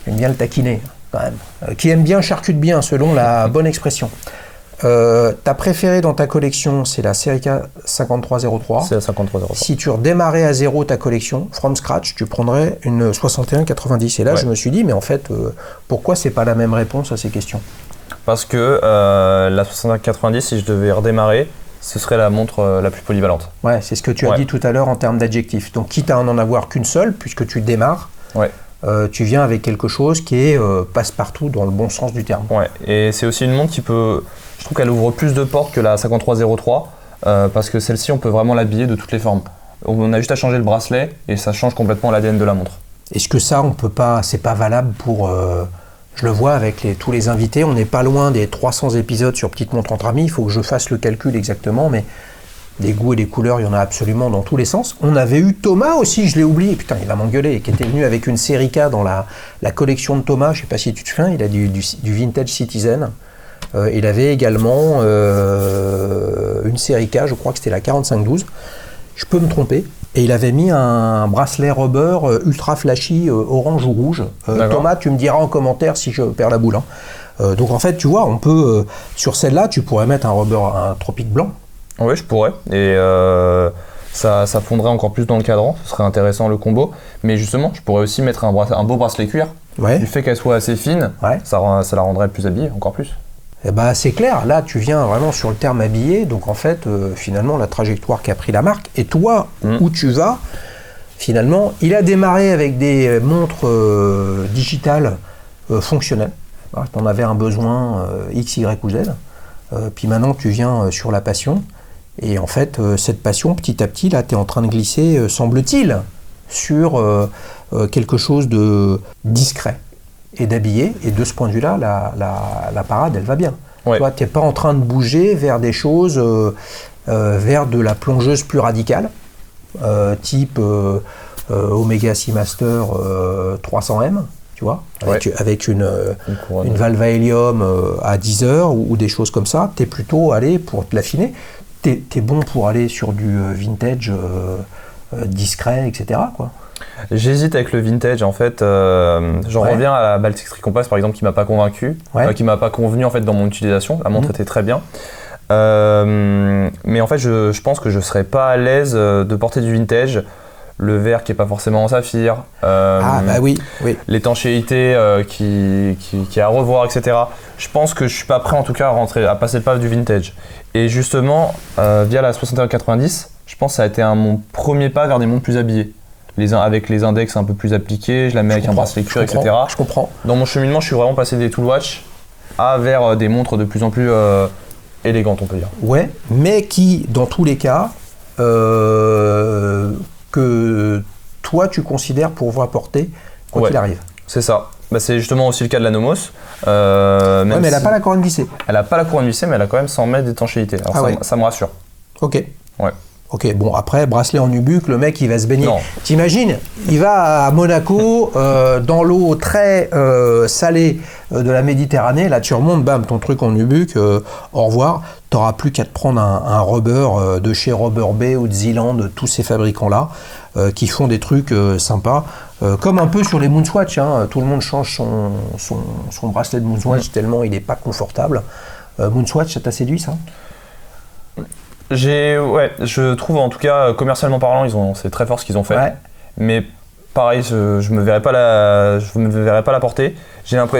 J'aime bien le taquiner, quand même. Qui aime bien charcute bien, selon la bonne expression. Ta préférée dans ta collection, c'est la Serica 5303. C'est la 5303. Si tu redémarrais à zéro ta collection, from scratch, tu prendrais une 6190. Et là, je me suis dit, mais en fait, pourquoi c'est pas la même réponse à ces questions? Parce que la 6190, si je devais redémarrer, ce serait la montre la plus polyvalente. Ouais, c'est ce que tu as dit tout à l'heure en termes d'adjectifs. Donc, quitte à en avoir qu'une seule, puisque tu démarres, tu viens avec quelque chose qui est passe-partout dans le bon sens du terme. Ouais, et c'est aussi une montre qui peut... Je trouve qu'elle ouvre plus de portes que la 5303 parce que celle-ci, on peut vraiment l'habiller de toutes les formes. On a juste à changer le bracelet et ça change complètement l'ADN de la montre. Est-ce que ça, on peut pas, c'est pas valable pour... je le vois avec tous les invités, on n'est pas loin des 300 épisodes sur Petite Montre entre amis, il faut que je fasse le calcul exactement, mais des goûts et des couleurs, il y en a absolument dans tous les sens. On avait eu Thomas aussi, je l'ai oublié, putain, il va m'engueuler, qui était venu avec une Serica dans la collection de Thomas, je sais pas si tu te souviens, il a du Vintage Citizen. Il avait également une Serica, je crois que c'était la 4512, je peux me tromper, et il avait mis un bracelet rubber ultra flashy orange ou rouge. Thomas, tu me diras en commentaire si je perds la boule. Hein. Donc en fait, tu vois, on peut, sur celle-là, tu pourrais mettre un rubber, un tropique blanc. Oui, je pourrais, et ça fondrait encore plus dans le cadran, ce serait intéressant le combo, mais justement, je pourrais aussi mettre un beau bracelet cuir. Du fait qu'elle soit assez fine, ça la rendrait plus habillée, encore plus. Eh ben, c'est clair, là tu viens vraiment sur le terme habillé, donc en fait finalement la trajectoire qu'a pris la marque, et toi où tu vas, finalement il a démarré avec des montres digitales fonctionnelles, Tu en avais un besoin X, Y ou Z. Puis maintenant, tu viens sur la passion. Et en fait, cette passion, petit à petit, là, tu es en train de glisser, semble-t-il, sur quelque chose de discret et d'habillé. Et de ce point de vue-là, la parade, elle va bien. Ouais. Tu vois, tu n'es pas en train de bouger vers des choses, vers de la plongeuse plus radicale, type Omega Seamaster 300M, tu vois, avec une valve à hélium à 10 heures ou des choses comme ça. Tu es plutôt allé pour te l'affiner. Tu es bon pour aller sur du vintage discret, etc., quoi. J'hésite avec le vintage en fait. J'en reviens à la Baltic Street Compass par exemple qui m'a pas convaincu, qui m'a pas convenu en fait dans mon utilisation. La montre était très bien, mais en fait je pense que je serais pas à l'aise de porter du vintage. Le verre qui est pas forcément en saphir, l'étanchéité qui est à revoir, etc. Je pense que je suis pas prêt en tout cas à passer le pas du vintage. Et justement via la 6190, je pense que ça a été mon premier pas vers des montres plus habillées. Avec les index un peu plus appliqués, je la mets avec un bracelet cuir, etc. Je comprends. Dans mon cheminement, je suis vraiment passé des Tool Watch vers des montres de plus en plus élégantes, on peut dire. Ouais, mais qui, dans tous les cas, que toi, tu considères pouvoir porter quoi qu'il arrive. C'est ça. C'est justement aussi le cas de la Nomos. Mais elle n'a pas la couronne vissée. Elle n'a pas la couronne vissée, mais elle a quand même 100 mètres d'étanchéité. Alors ça me rassure. Ok. Ouais. Ok, bon après, bracelet en nubuck, le mec il va se baigner. Non. T'imagines, il va à Monaco, dans l'eau très salée de la Méditerranée, là tu remontes, bam, ton truc en nubuck, au revoir. T'auras plus qu'à te prendre un rubber de chez Rubber Bay ou de Zealand, tous ces fabricants-là, qui font des trucs sympas. Comme un peu sur les Moonswatch, hein, tout le monde change son bracelet de Moonswatch tellement il n'est pas confortable. Moonswatch, ça t'a séduit ça ? Je trouve en tout cas commercialement parlant, c'est très fort ce qu'ils ont fait. Ouais. Mais pareil, je me verrais pas la porter.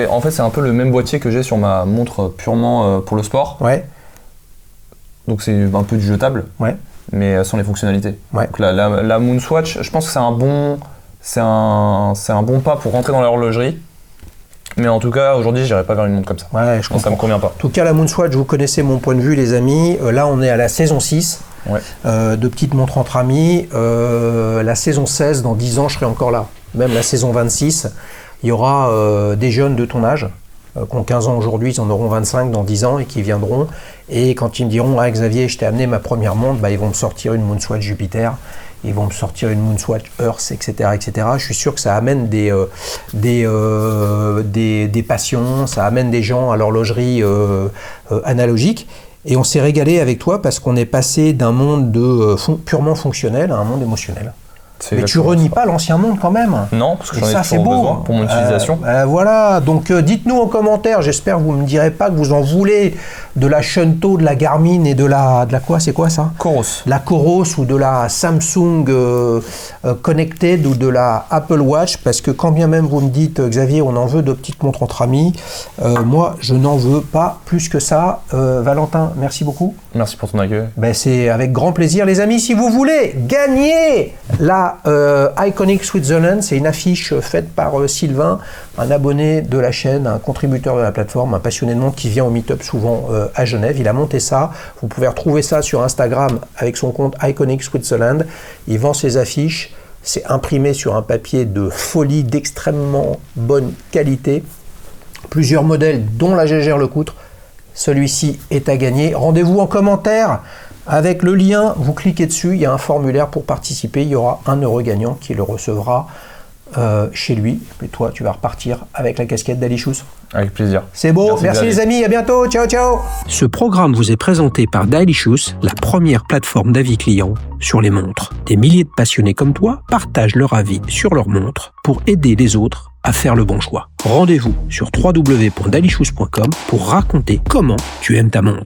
En fait, c'est un peu le même boîtier que j'ai sur ma montre purement pour le sport. Ouais. Donc c'est un peu du jetable. Ouais. Mais sans les fonctionnalités. Ouais. Donc la Moonswatch, je pense que c'est un bon pas pour rentrer dans l'horlogerie. Mais en tout cas, aujourd'hui, j'irai pas vers une montre comme ça. Ouais, je comprends. Ça me convient pas. En tout cas, la Moonswatch, vous connaissez mon point de vue, les amis. Là, on est à la saison 6 de petites montres entre amis. La saison 16, dans 10 ans, je serai encore là. Même la saison 26, il y aura des jeunes de ton âge qui ont 15 ans aujourd'hui, ils en auront 25 dans 10 ans et qui viendront. Et quand ils me diront « Ah, Xavier, je t'ai amené ma première montre », ils vont me sortir une Moonswatch Jupiter. Ils vont me sortir une Moonswatch Earth, etc., etc. Je suis sûr que ça amène des passions, ça amène des gens à l'horlogerie analogique. Et on s'est régalé avec toi parce qu'on est passé d'un monde purement fonctionnel à un monde émotionnel. Mais tu renies pas l'ancien monde quand même. Non, parce que j'en ai toujours besoin pour mon utilisation. Voilà, donc dites-nous en commentaire, j'espère que vous ne me direz pas que vous en voulez de la Shunto, de la Garmin et de la quoi, c'est quoi ça ? Coros. La Coros ou de la Samsung Connected ou de la Apple Watch, parce que quand bien même vous me dites Xavier, on en veut de petites montres entre amis, moi je n'en veux pas plus que ça. Valentin, merci beaucoup. Merci pour ton accueil. C'est avec grand plaisir les amis, si vous voulez gagner la Iconic Switzerland, c'est une affiche faite par Sylvain, un abonné de la chaîne, un contributeur de la plateforme, un passionné de montre qui vient au meet-up souvent à Genève. Il a monté ça, vous pouvez retrouver ça sur Instagram avec son compte Iconic Switzerland. Il vend ses affiches, c'est imprimé sur un papier de folie, d'extrêmement bonne qualité. Plusieurs modèles dont la Gégère Lecoutre. Celui-ci est à gagner. Rendez-vous en commentaire avec le lien, vous cliquez dessus, il y a un formulaire pour participer, il y aura un heureux gagnant qui le recevra chez lui. Et toi, tu vas repartir avec la casquette d'Alishous. Avec plaisir. C'est beau, merci les amis, à bientôt, ciao ciao. Ce programme vous est présenté par Dailishous, la première plateforme d'avis clients sur les montres. Des milliers de passionnés comme toi partagent leur avis sur leurs montres pour aider les autres à faire le bon choix. Rendez-vous sur www.dailishous.com pour raconter comment tu aimes ta montre.